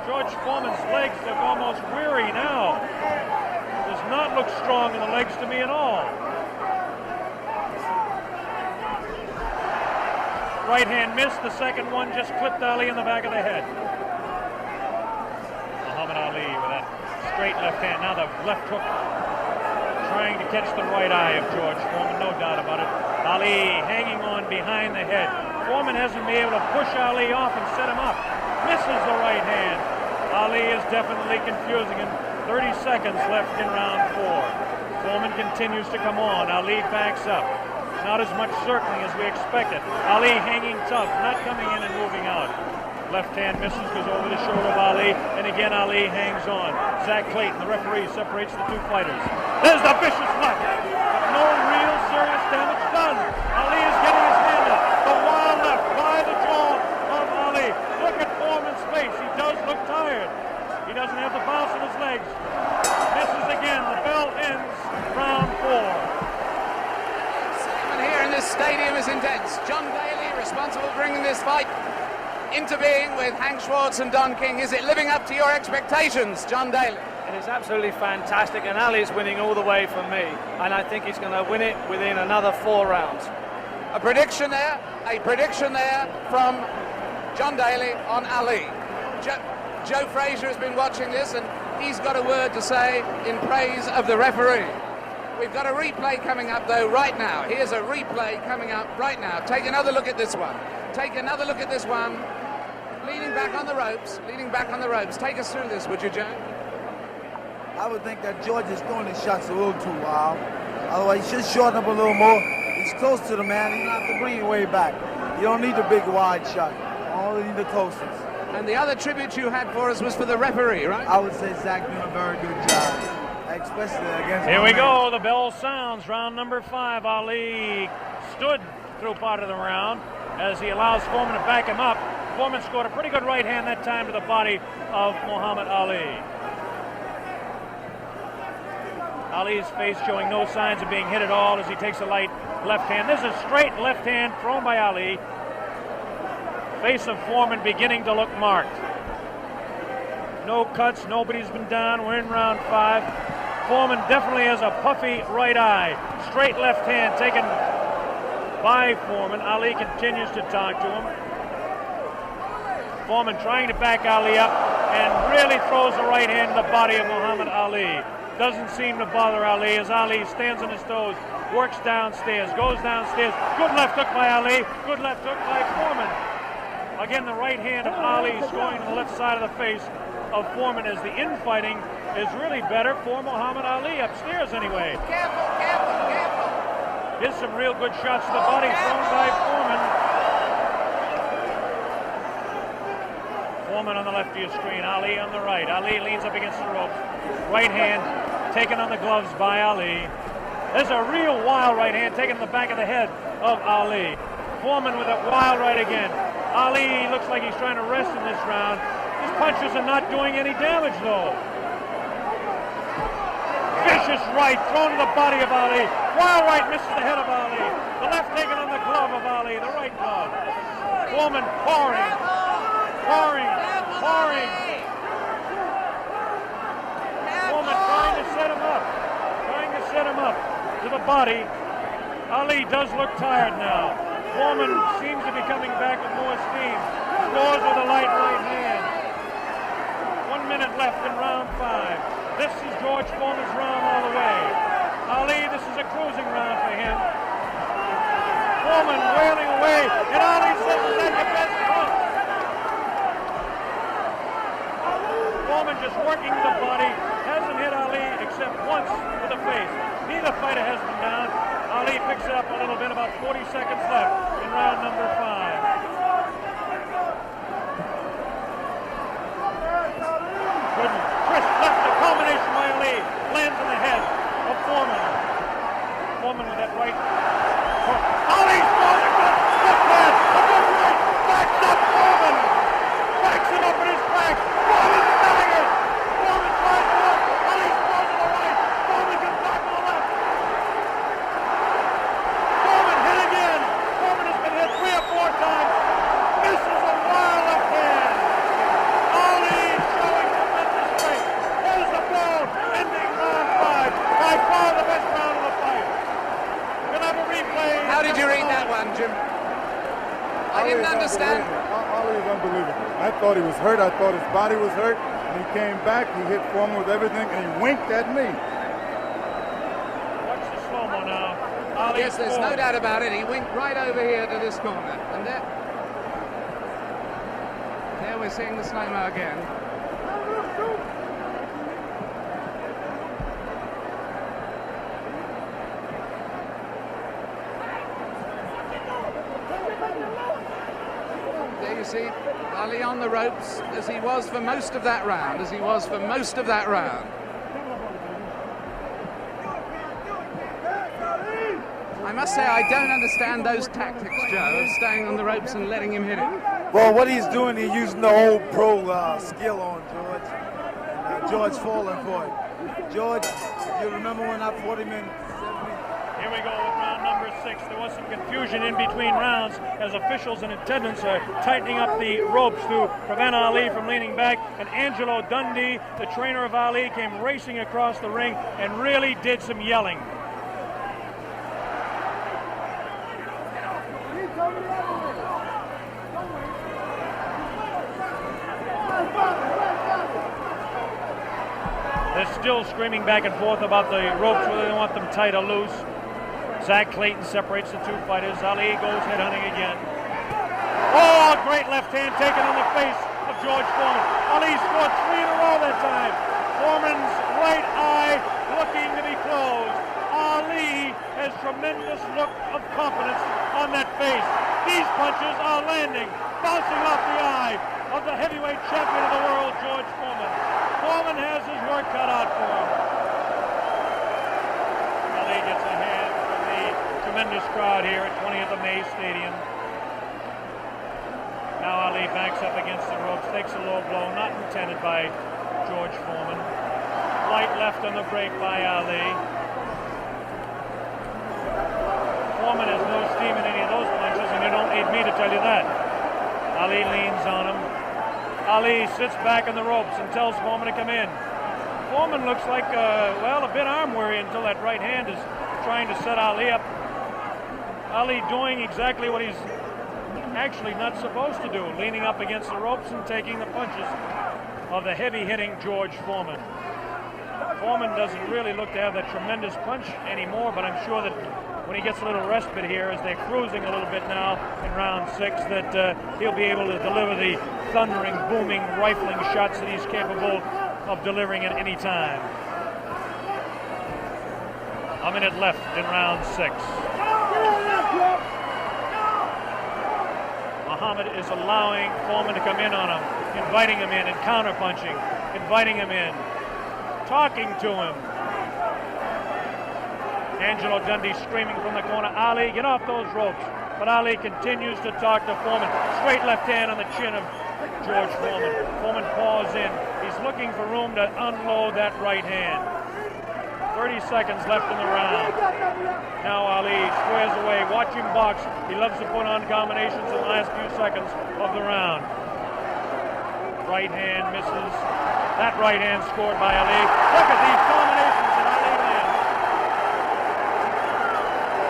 George Foreman's legs look almost weary now. Does not look strong in the legs to me at all. Right hand missed, the second one just clipped Ali in the back of the head. Muhammad Ali with that straight left hand. Now the left hook trying to catch the right eye of George Foreman, no doubt about it. Ali hanging on behind the head. Foreman hasn't been able to push Ali off and set him up. Misses the right hand. Ali is definitely confusing him. 30 seconds left in round 4. Foreman continues to come on. Ali backs up. Not as much circling as we expected. Ali hanging tough, not coming in and moving out. Left hand misses, goes over the shoulder of Ali, and again Ali hangs on. Zach Clayton, the referee, separates the two fighters. There's the vicious left. No real serious damage done. Ali is getting his hand up. The wild left by the jaw of Ali. Look at Foreman's face. He does look tired. He doesn't have the bounce in his legs. Misses again. The bell ends round 4. Here in this stadium is intense. John Daly, responsible for bringing this fight into being with Hank Schwartz and Don King. Is it living up to your expectations, John Daly? It is absolutely fantastic, and Ali is winning all the way for me, and I think he's going to win it within another 4 rounds. A prediction there from John Daly on Ali. Joe Frazier has been watching this, and he's got a word to say in praise of the referee. We've got a replay coming up, though, right now. Here's a replay coming up right now. Take another look at this one. Take another look at this one. Leaning back on the ropes. Leaning back on the ropes. Take us through this, would you, Joe? I would think that George is throwing his shots a little too wild. Otherwise, he should shorten up a little more. He's close to the man. He's not have to bring it way back. You don't need the big wide shot. You only need the closest. And the other tribute you had for us was for the referee, right? I would say Zach doing a very good job. Especially against Here we go. The bell sounds. Round number 5. Ali stood through part of the round as he allows Foreman to back him up. Foreman scored a pretty good right hand that time to the body of Muhammad Ali. Ali's face showing no signs of being hit at all as he takes a light left hand. This is a straight left hand thrown by Ali. Face of Foreman beginning to look marked. No cuts. Nobody's been down. We're in round 5. Foreman definitely has a puffy right eye. Straight left hand taken by Foreman. Ali continues to talk to him. Foreman trying to back Ali up and really throws the right hand to the body of Muhammad Ali. Doesn't seem to bother Ali as Ali stands on his toes, works downstairs, goes downstairs. Good left hook by Ali. Good left hook by Foreman. Again, the right hand of Ali is going to the left side of the face of Foreman as the infighting is really better for Muhammad Ali, upstairs anyway. Careful, careful, careful. Here's some real good shots to the body thrown by Foreman. Foreman on the left of your screen, Ali on the right. Ali leans up against the ropes. Right hand taken on the gloves by Ali. There's a real wild right hand taken in the back of the head of Ali. Foreman with a wild right again. Ali looks like he's trying to rest in this round. His punches are not doing any damage, though. Vicious right thrown to the body of Ali. Wild right misses the head of Ali. The left taken on the glove of Ali, the right glove. Foreman pouring. Foreman trying to set him up to the body. Ali does look tired now. Foreman seems to be coming back with more steam. Scores with a light right hand. 1 minute left in round 5. This is George Foreman's round all the way. Ali, this is a cruising round for him. Foreman wailing away. away, and Ali says, "Is that your best punch?" Foreman just working the body, hasn't hit Ali except once with the face. Neither fighter has been down. Ali picks it up a little bit, about 40 seconds left in round number 5. Good crisp left, a combination by Ali, lands in the head of Foreman. Foreman with that right. Ali's throwing a good left hand, a good right, backs up Foreman. Backs him up in his back. Foreman staggered. Foreman tries to look. Ali's thrown to the right. Foreman gets back to the left. Foreman hit again. Foreman has been hit 3 or 4 times. Misses a wild left hand. Ali showing tremendous strength. Here's the blow, ending round 5. By far the best round of the fight. We'll have a replay. How did you read that one, Jim? I didn't understand. Ali is unbelievable. I thought he was hurt. I thought his body was hurt. And he came back. He hit Foreman with everything, and he winked at me. Watch the slow-mo now. Ali Yes, there's no doubt about it. He winked right over here to this corner. And there we're seeing the slow-mo again. There you see Ali on the ropes as he was for most of that round, I must say I don't understand those tactics, Joe, of staying on the ropes and letting him hit it. Well, what he's doing, he's using the old pro skill on George. And George falling for it. George, you remember when I fought him in 70? Here we go with round number 6. There was some confusion in between rounds as officials in attendance are tightening up the ropes to prevent Ali from leaning back. And Angelo Dundee, the trainer of Ali, came racing across the ring and really did some yelling. They're still screaming back and forth about the ropes, whether they want them tight or loose. Zach Clayton separates the 2 fighters. Ali goes headhunting again. Oh, great left hand taken on the face of George Foreman. Ali scored 3 in a row that time. Foreman's right eye looking to be closed. Ali has tremendous look of confidence on that face. These punches are landing, bouncing off the eye of the heavyweight champion of the world, George Foreman. Foreman has his work cut out for him. Ali gets a hand from the tremendous crowd here at 20th of May Stadium. Now Ali backs up against the ropes, takes a low blow, not intended by George Foreman. Light left on the break by Ali. Foreman has no steam in any of those punches, and you don't need me to tell you that. Ali leans on him. Ali sits back on the ropes and tells Foreman to come in. Foreman looks like, a bit arm-weary until that right hand is trying to set Ali up. Ali doing exactly what he's actually not supposed to do, leaning up against the ropes and taking the punches of the heavy-hitting George Foreman. Foreman doesn't really look to have that tremendous punch anymore, but I'm sure that when he gets a little respite here, as they're cruising a little bit now in round 6, that he'll be able to deliver the thundering, booming, rifling shots that he's capable of delivering at any time. A minute left in round 6. Muhammad is allowing Foreman to come in on him, inviting him in and counter-punching, inviting him in, talking to him. Angelo Dundee screaming from the corner, Ali, get off those ropes. But Ali continues to talk to Foreman. Straight left hand on the chin of George Foreman. Foreman paws in. He's looking for room to unload that right hand. 30 seconds left in the round. Now Ali squares away. Watch him box. He loves to put on combinations in the last few seconds of the round. Right hand misses. That right hand scored by Ali. Look at these combinations that Ali lands.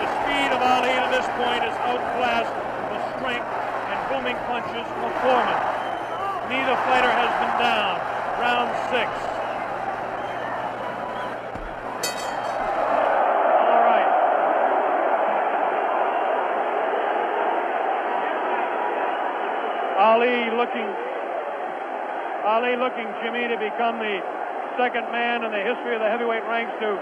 The speed of Ali to this point is outclassed the strength and booming punches of Foreman. Neither fighter has been down. Round 6. Ali looking, Jimmy, to become the second man in the history of the heavyweight ranks to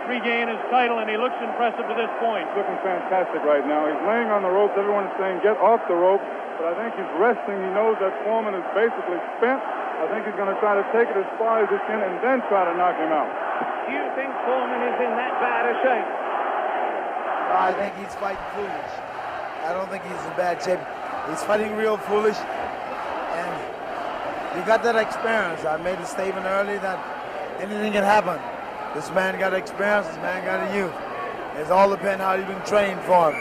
regain his title, and he looks impressive to this point. He's looking fantastic right now. He's laying on the ropes. Everyone's saying, get off the rope. But I think he's resting. He knows that Foreman is basically spent. I think he's going to try to take it as far as he can and then try to knock him out. Do you think Foreman is in that bad a shape? I think he's fighting foolish. I don't think he's in bad shape. He's fighting real foolish. And he got that experience. I made a statement earlier that anything can happen. This man got experience, this man got a youth. It's all depends how you've been trained for him.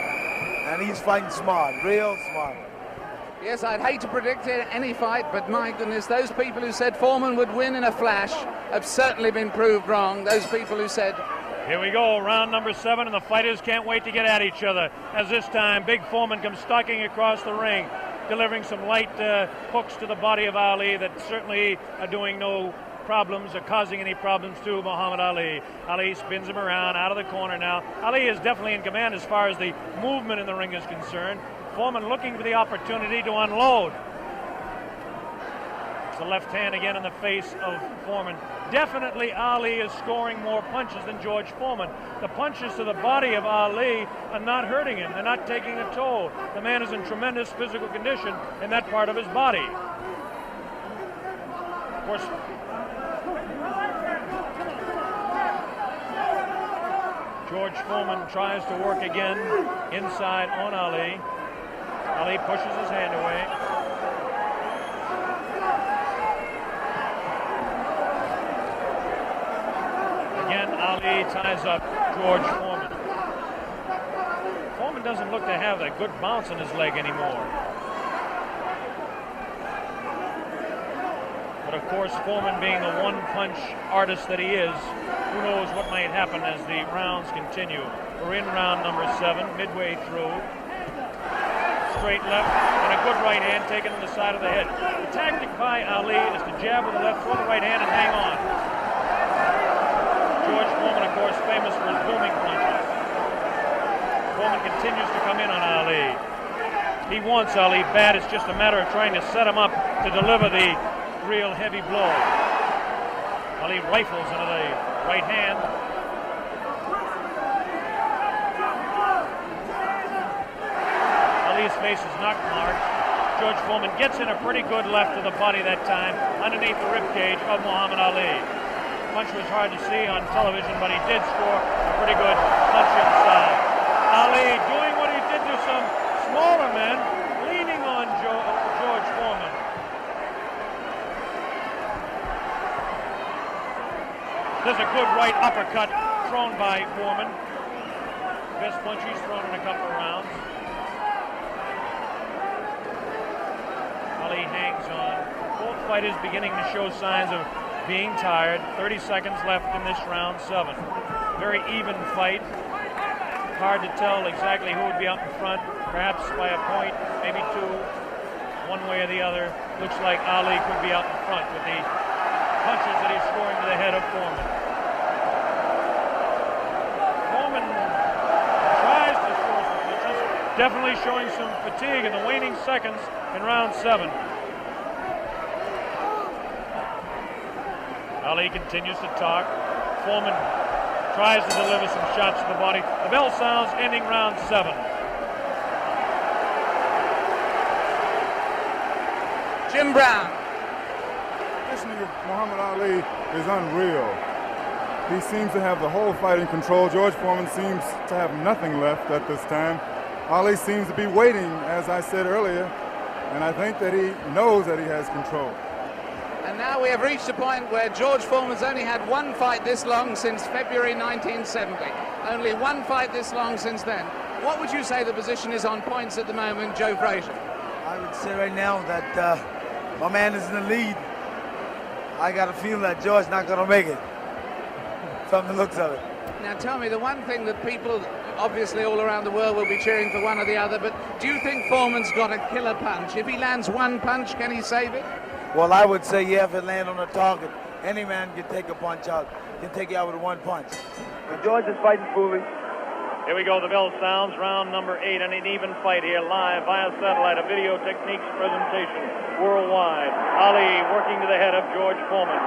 And he's fighting smart, real smart. Yes, I'd hate to predict any fight, but my goodness, those people who said Foreman would win in a flash have certainly been proved wrong. Those people who said... Here we go, round number 7, and the fighters can't wait to get at each other. As this time, Big Foreman comes stalking across the ring, delivering some light hooks to the body of Ali that certainly are doing no problems or causing any problems to Muhammad Ali. Ali spins him around out of the corner now. Ali is definitely in command as far as the movement in the ring is concerned. Foreman looking for the opportunity to unload. It's the left hand again in the face of Foreman. Definitely Ali is scoring more punches than George Foreman. The punches to the body of Ali are not hurting him. They're not taking a toll. The man is in tremendous physical condition in that part of his body. Of course, George Foreman tries to work again inside on Ali. Ali pushes his hand away. Again, Ali ties up George Foreman. Foreman doesn't look to have that good bounce in his leg anymore. But of course, Foreman being the one-punch artist that he is, who knows what might happen as the rounds continue. We're in round number 7, midway through. Straight left and a good right hand taken on the side of the head. The tactic by Ali is to jab with the left, throw the right hand, and hang on. George Foreman, of course, famous for his booming punches. Foreman continues to come in on Ali. He wants Ali bad. It's just a matter of trying to set him up to deliver the real heavy blow. Ali rifles into the right hand. Ali's face is not marked. George Foreman gets in a pretty good left to the body that time, underneath the ribcage of Muhammad Ali. The punch was hard to see on television, but he did score a pretty good punch inside. Ali doing what he did to some smaller men, leaning on George Foreman. There's a good right uppercut thrown by Foreman. Best punch he's thrown in a couple of rounds. Ali hangs on. Both fighters beginning to show signs of being tired. 30 seconds left in this round 7. Very even fight. Hard to tell exactly who would be out in front. Perhaps by a point, maybe 2. One way or the other. Looks like Ali could be out in front with the punches that he's scoring to the head of Foreman. Foreman tries to score some punches. Definitely showing some fatigue in the waning seconds in round 7. Ali continues to talk. Foreman tries to deliver some shots to the body. The bell sounds, ending round 7. Jim Brown. This nigga, Muhammad Ali, is unreal. He seems to have the whole fight in control. George Foreman seems to have nothing left at this time. Ali seems to be waiting, as I said earlier, and I think that he knows that he has control. And now we have reached a point where George Foreman's only had one fight this long since February 1970. Only one fight this long since then. What would you say the position is on points at the moment, Joe Frazier? I would say right now that my man is in the lead. I got a feeling that George's not going to make it, from the looks of it. Now tell me, the one thing that people obviously all around the world will be cheering for one or the other, but do you think Foreman's got a killer punch? If he lands one punch, can he save it? Well, I would say, yeah, if it lands on the target, any man can take a punch out, can take you out with one punch. George is fighting foolish. Here we go, the bell sounds, round number 8, and an even fight here, live via satellite, a video techniques presentation worldwide. Ali working to the head of George Foreman.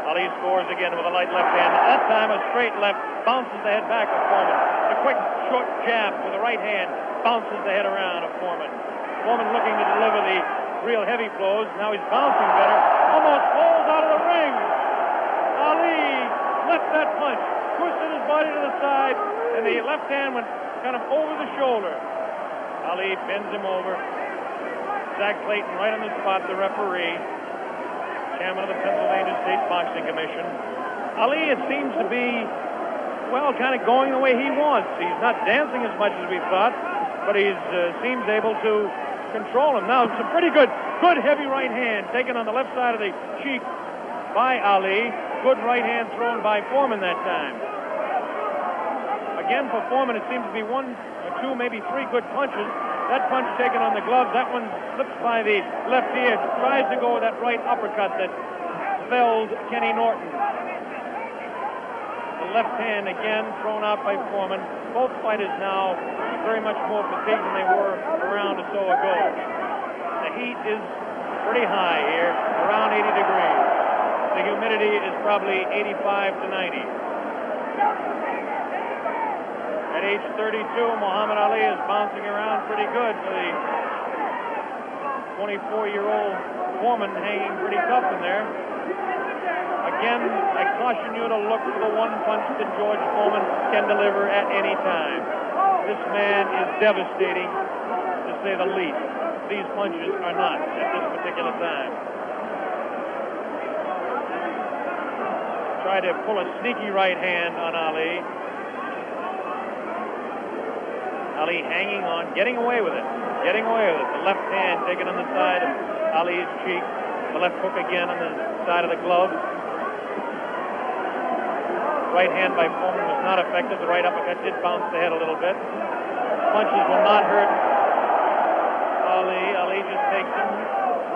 Ali scores again with a light left hand. That time a straight left, bounces the head back of Foreman. A quick short jab with the right hand, bounces the head around of Foreman. Foreman looking to deliver the real heavy blows. Now he's bouncing better. Almost falls out of the ring. Ali left that punch, twisted his body to the side, and the left hand went kind of over the shoulder. Ali bends him over. Zach Clayton right on the spot, the referee, chairman of the Pennsylvania State Boxing Commission. Ali, it seems to be, well, kind of going the way he wants. He's not dancing as much as we thought, but he seems able to control him. Now, it's a pretty good heavy right hand taken on the left side of the cheek by Ali. Good right hand thrown by Foreman that time. Again, for Foreman, it seems to be 1 or 2, maybe 3 good punches. That punch taken on the glove, that one slips by the left ear, tries to go with that right uppercut that felled Kenny Norton. The left hand again thrown out by Foreman. Both fighters now very much more fatigued than they were a round or so ago. The heat is pretty high here, around 80 degrees. The humidity is probably 85 to 90. At age 32, Muhammad Ali is bouncing around pretty good for the 24-year-old Foreman, hanging pretty tough in there. Again, I caution you to look for the one punch that George Foreman can deliver at any time. This man is devastating, to say the least. These punches are not at this particular time. Try to pull a sneaky right hand on Ali. Ali hanging on, getting away with it. The left hand taken on the side of Ali's cheek. The left hook again on the side of the glove. Right hand by Foreman was not effective. The right uppercut did bounce the head a little bit. Punches will not hurt Ali. Ali just takes him,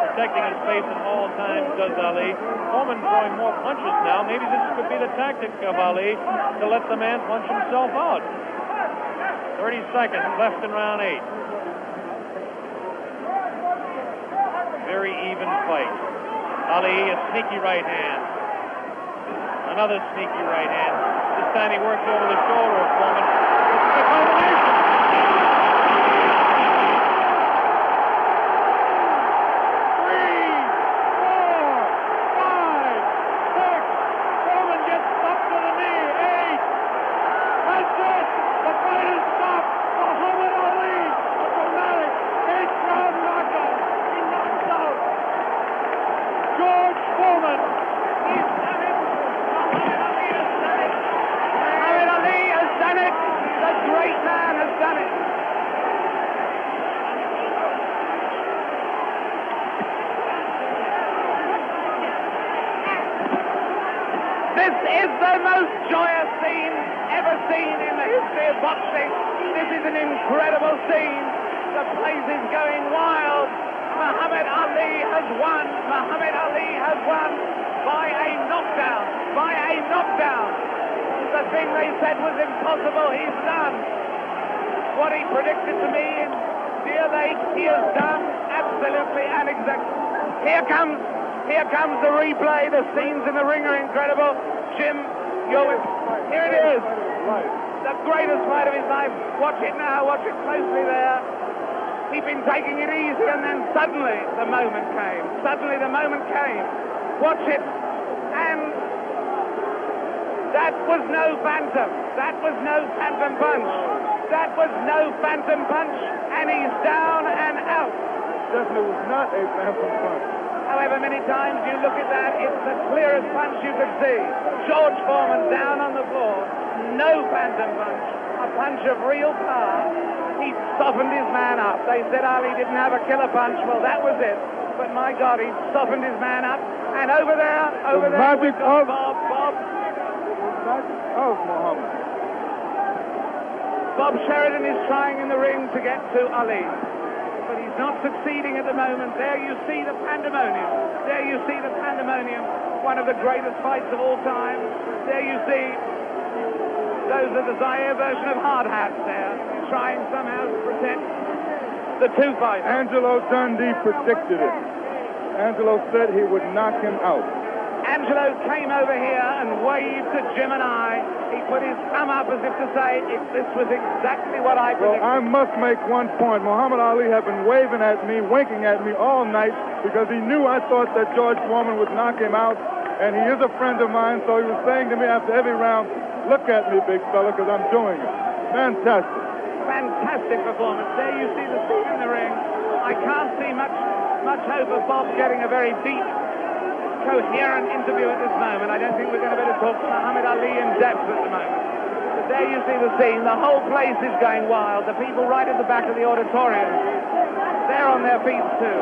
protecting his face at all times, does Ali. Foreman throwing more punches now. Maybe this could be the tactic of Ali to let the man punch himself out. 30 seconds left in round 8. Very even fight. Ali, a sneaky right hand. Another sneaky right hand. This time he works over the shoulder of Foreman. This is a combination. 3, 4, 5, 6. Foreman gets up to the knee. 8. That's it. The fight is stopped. Muhammad Ali, a dramatic 8th-round knockout. He knocks out George Foreman. He's done it. Muhammad Ali has done it. Muhammad Ali has done it. The great man has done it. This is the most joyous scene ever seen in the history of boxing. This is an incredible scene. The place is going wild. Muhammad Ali has won. Muhammad Ali has won by a knockdown. By a knockdown. The thing they said was impossible, he's done. What he predicted to me in Deer Lake, he has done absolutely and exactly. Here comes the replay. The scenes in the ring are incredible. Jim, here it is. The greatest fight of his life. Watch it now, watch it closely there. He'd been taking it easy, and then suddenly the moment came. Watch it. And that was no phantom. That was no phantom punch. And he's down and out. Definitely was not a phantom punch. However many times you look at that, it's the clearest punch you could see. George Foreman down on the floor. No phantom punch. A punch of real power. He softened his man up. They said Ali didn't have a killer punch. Well, that was it. But my God, he softened his man up. And over there, magic of Bob. Oh, Muhammad. Bob Sheridan is trying in the ring to get to Ali. But he's not succeeding at the moment. There you see the pandemonium. One of the greatest fights of all time. There you see Those are the Zaïre version of hard hats there, trying somehow to protect the two fighters. Angelo Dundee predicted it. Angelo said he would knock him out. Angelo came over here and waved to Jim and I. He put his thumb up as if to say, this was exactly what I predicted. Well, I must make one point. Muhammad Ali had been waving at me, winking at me all night because he knew I thought that George Foreman would knock him out, and he is a friend of mine, so he was saying to me after every round, look at me, big fella, because I'm doing it. Fantastic. Fantastic performance. There you see the scene in the ring. I can't see much hope of Bob getting a very deep, coherent interview at this moment. I don't think we're going to be able to talk to Muhammad Ali in depth at the moment. But there you see the scene. The whole place is going wild. The people right at the back of the auditorium, they're on their feet too.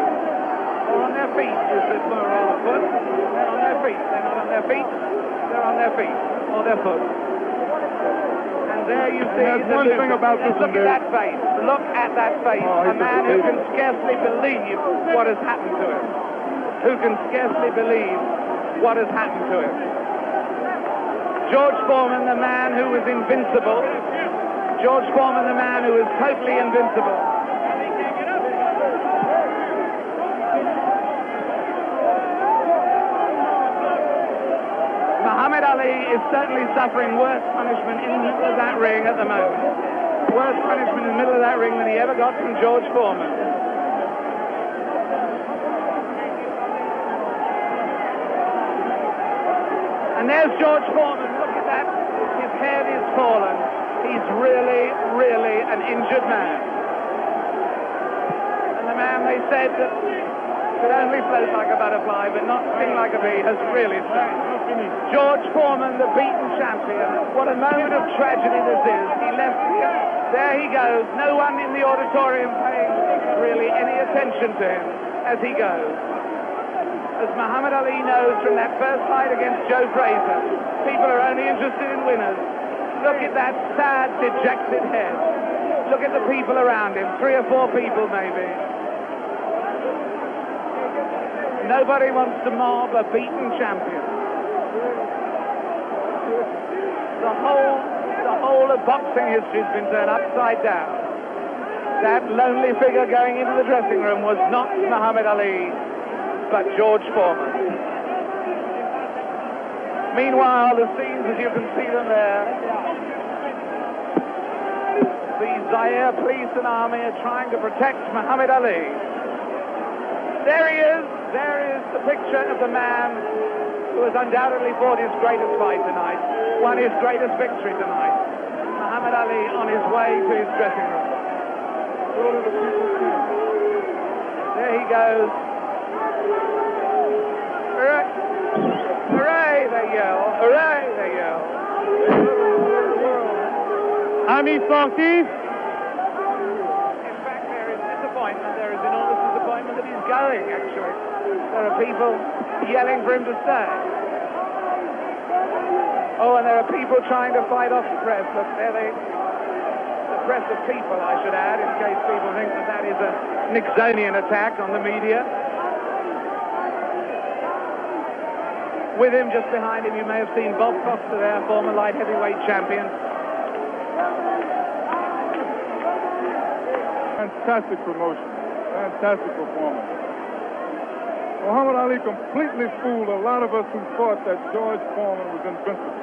Or on their feet, is it more or on foot? They're on their feet. They're not on their feet. They're on their feet or their foot. And there you see the one thing about this. Look at that face. Look at that face. A man who can scarcely believe what has happened to him. Who can scarcely believe what has happened to him. George Foreman, the man who was invincible. George Foreman, the man who was totally invincible. Muhammad Ali is certainly suffering worse punishment in the middle of that ring at the moment. Worse punishment in the middle of that ring than he ever got from George Foreman. And there's George Foreman. Look at that. His head is fallen. He's really, really an injured man. And the man they said that could only float like a butterfly but not sting like a bee has really stung. George Foreman, the beaten champion. What a moment of tragedy this is. He left here. There he goes. No one in the auditorium paying really any attention to him as he goes. As Muhammad Ali knows from that first fight against Joe Frazier, people are only interested in winners. Look at that sad, dejected head. Look at the people around him. 3 or 4 people maybe. Nobody wants to mob a beaten champion. The whole of boxing history has been turned upside down. That lonely figure going into the dressing room was not Muhammad Ali, but George Foreman. Meanwhile, the scenes as you can see them there, the Zaïre police and army are trying to protect Muhammad Ali. There he is. There is the picture of the man who has undoubtedly fought his greatest fight tonight, won his greatest victory tonight. Muhammad Ali on his way to his dressing room. There he goes. Hooray! Hooray, they yell. Hooray, they yell. Amis sportifs. In fact, there is disappointment. There is enormous disappointment that he's going, actually. There are people yelling for him to stay. Oh, and there are people trying to fight off the press. Look, there the press of people, I should add, in case people think that that is a Nixonian attack on the media. With him, just behind him, you may have seen Bob Foster there, former light heavyweight champion. Fantastic promotion. Fantastic performance. Muhammad Ali completely fooled a lot of us who thought that George Foreman was invincible.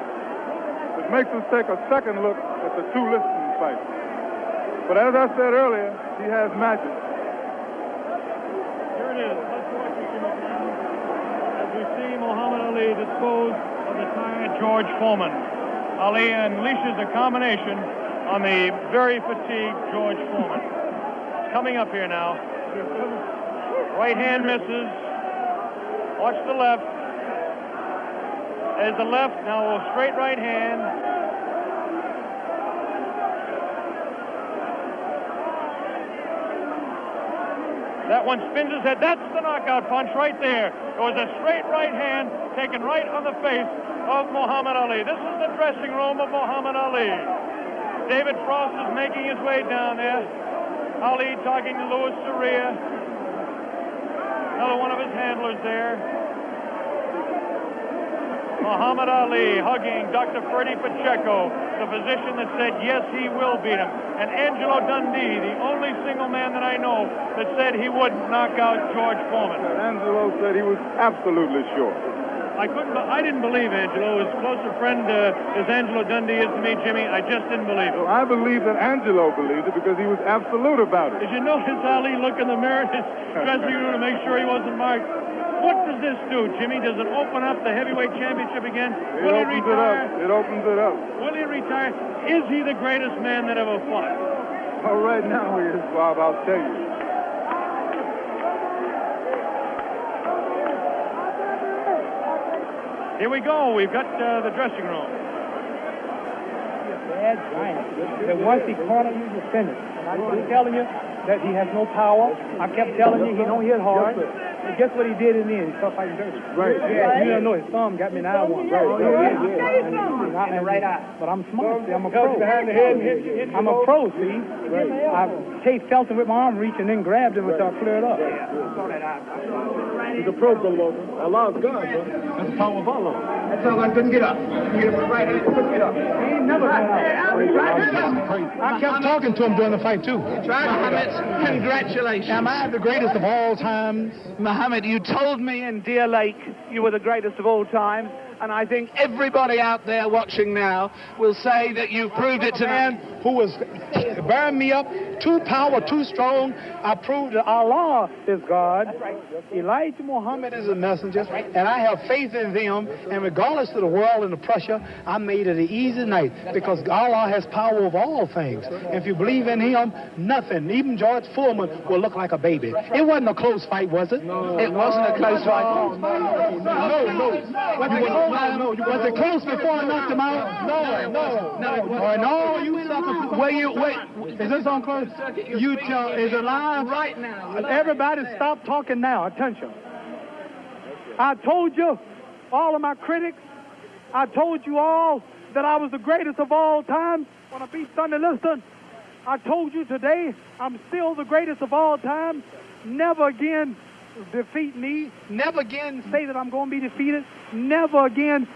It makes us take a second look at the 2 listing fights. But as I said earlier, he has magic. Here it is. Let's watch it as we see Muhammad Ali dispose of the tired George Foreman. Ali unleashes a combination on the very fatigued George Foreman. It's coming up here now. Right hand misses. Watch the left. There's the left. Now a straight right hand. That one spins his head. That's the knockout punch right there. It was a straight right hand taken right on the face of Muhammad Ali. This is the dressing room of Muhammad Ali. David Frost is making his way down there. Ali talking to Louis Soria. Another one of his handlers there. Muhammad Ali hugging Dr. Freddie Pacheco, the physician that said, yes, he will beat him. And Angelo Dundee, the only single man that I know that said he would knock out George Foreman. Angelo said he was absolutely sure. I didn't believe Angelo. As close a friend as Angelo Dundee is to me, Jimmy, I just didn't believe it. Well, I believe that Angelo believed it because he was absolute about it. Did you notice Ali look in the mirror in his dressing room to make sure he wasn't marked? What does this do, Jimmy? Does it open up the heavyweight championship again? Will he retire? It opens it up. Will he retire? Is he the greatest man that ever fought? Well, right now he is, Bob, I'll tell you. Here we go. We've got the dressing room. Bad giant. That once he cornered you, you finished. And I kept telling you that he has no power. I kept telling you he don't hit hard. And guess what he did in the end? He felt like dirty. Right. Yeah, you don't know, his thumb got me an eye one. Right. Oh, yeah. And the right eye. But I'm smart. See, I'm a pro. I'm a pro, see. Right. I felt him with my arm reach and then grabbed him until I cleared up. He's a pro, promoter. Allah's God, bro. That's the power of Allah. That's how I couldn't get up. Get him right hand, couldn't get up. He ain't never got up. I kept talking to him during the fight, too. Mohammed, congratulations. Am I the greatest of all times? Mohammed, you told me in Deer Lake you were the greatest of all times, and I think everybody out there watching now will say that you've proved it tonight. Who was bearing me up, too power, too strong. I proved that Allah is God. Elijah Muhammad is a messenger, and I have faith in them. And regardless of the world and the pressure, I made it an easy night because Allah has power over all things. And if you believe in Him, nothing, even George Foreman, will look like a baby. It wasn't a close fight, was it? No, it wasn't a close fight. No. Was it close before I knocked him out? No. You sucker. Wait. Is this on close? You tell. Is it live? Right now. Everybody stop talking now. Attention. I told you, all of my critics, I told you all that I was the greatest of all time when I beat Sonny Liston. I told you today I'm still the greatest of all time. Never again defeat me. Never again say that I'm going to be defeated. Never again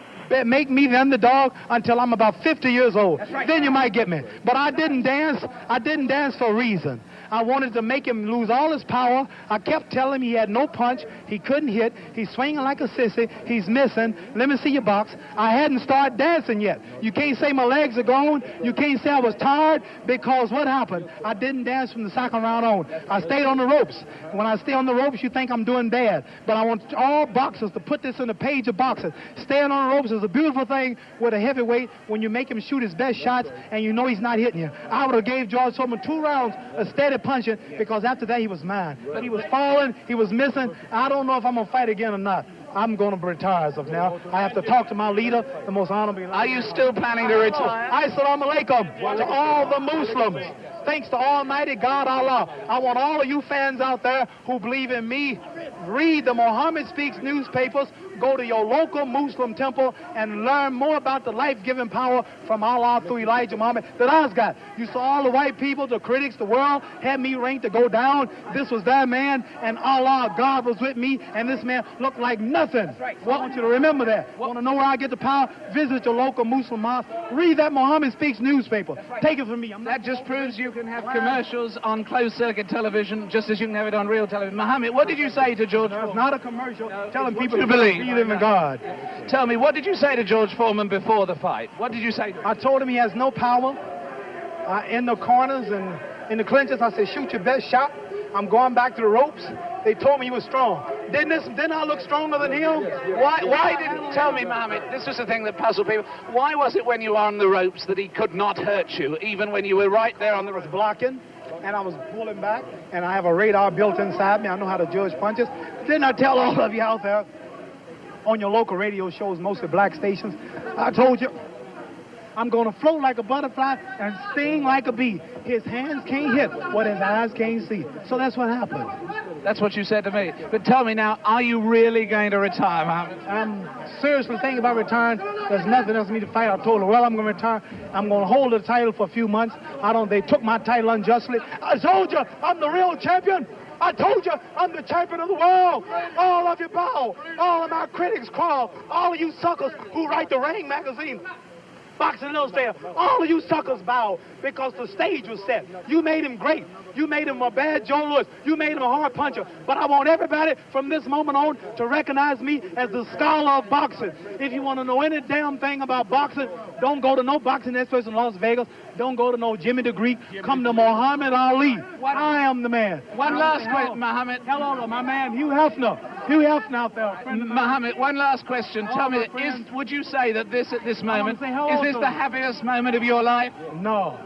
make me the underdog until I'm about 50 years old. Right. Then you might get me. But I didn't dance. I didn't dance for a reason. I wanted to make him lose all his power. I kept telling him he had no punch. He couldn't hit. He's swinging like a sissy. He's missing. Let me see your box. I hadn't started dancing yet. You can't say my legs are gone. You can't say I was tired because what happened? I didn't dance from the second round on. I stayed on the ropes. When I stay on the ropes, you think I'm doing bad. But I want all boxers to put this in the page of boxing. Staying on the ropes is a beautiful thing with a heavyweight when you make him shoot his best shots and you know he's not hitting you. I would have gave George Foreman 2 rounds of steady punching because after that he was mine. But he was falling, he was missing. I don't know if I'm going to fight again or not. I'm going to retire as of now. I have to talk to my leader, the most honorable. Are you still planning to retire? Assalamu alaikum to all the Muslims. Thanks to Almighty God Allah. I want all of you fans out there who believe in me, read the Muhammad Speaks newspapers, go to your local Muslim temple and learn more about the life-giving power from Allah through Elijah Muhammad that I's got. You saw all the white people, the critics, the world had me ranked to go down. This was that man, and Allah, God was with me, and this man looked like nothing. I want you to remember that. Want to know where I get the power? Visit your local Muslim mosque. Read that Muhammad Speaks newspaper. Take it from me. That just proves you can have commercials on closed-circuit television just as you can have it on real television. Mohammed, what did you say to George Foreman? It's not a commercial telling people to believe in God. Tell me, what did you say to George Foreman before the fight? What did you say to him? I told him he has no power in the corners and in the clinches. I said, shoot your best shot. I'm going back to the ropes. They told me he was strong. Didn't I look stronger than him? Why didn't tell me, Mohammed? This was the thing that puzzled people. Why was it when you were on the ropes that he could not hurt you, even when you were right there on the ropes? Blocking, and I was pulling back, and I have a radar built inside me. I know how to judge punches. Didn't I tell all of you out there on your local radio shows, mostly black stations? I told you, I'm going to float like a butterfly and sting like a bee. His hands can't hit what his eyes can't see. So that's what happened. That's what you said to me. But tell me now, are you really going to retire, Mohammed? I'm seriously thinking about retiring. There's nothing else for me to fight. I told her, well, I'm going to retire. I'm going to hold the title for a few months. They took my title unjustly. I told you, I'm the real champion. I told you I'm the champion of the world. All of you bow. All of my critics crawl. All of you suckers who write the Ring magazine, Boxing Illustrated, all of you suckers bow because the stage was set. You made him great. You made him a bad Joe Louis. You made him a hard puncher. But I want everybody from this moment on to recognize me as the scholar of boxing. If you want to know any damn thing about boxing, don't go to no boxing experts in Las Vegas. Don't go to no Jimmy the Greek. Come to Muhammad Ali. I am the man. One last question, Muhammad. Hello, my man, Hugh Hefner. Hugh Hefner out there. Muhammad, one last question. Tell me, would you say that this at this moment, is this the happiest moment of your life? No.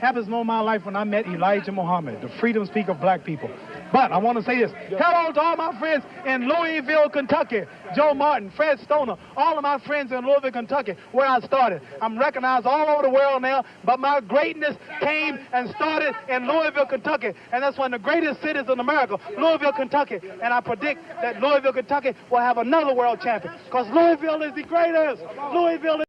Happiest moment of my life when I met Elijah Muhammad, the freedom speaker of black people. But I want to say this. Hello to all my friends in Louisville, Kentucky. Joe Martin, Fred Stoner, all of my friends in Louisville, Kentucky, where I started. I'm recognized all over the world now, but my greatness came and started in Louisville, Kentucky. And that's one of the greatest cities in America, Louisville, Kentucky. And I predict that Louisville, Kentucky will have another world champion because Louisville is the greatest. Louisville is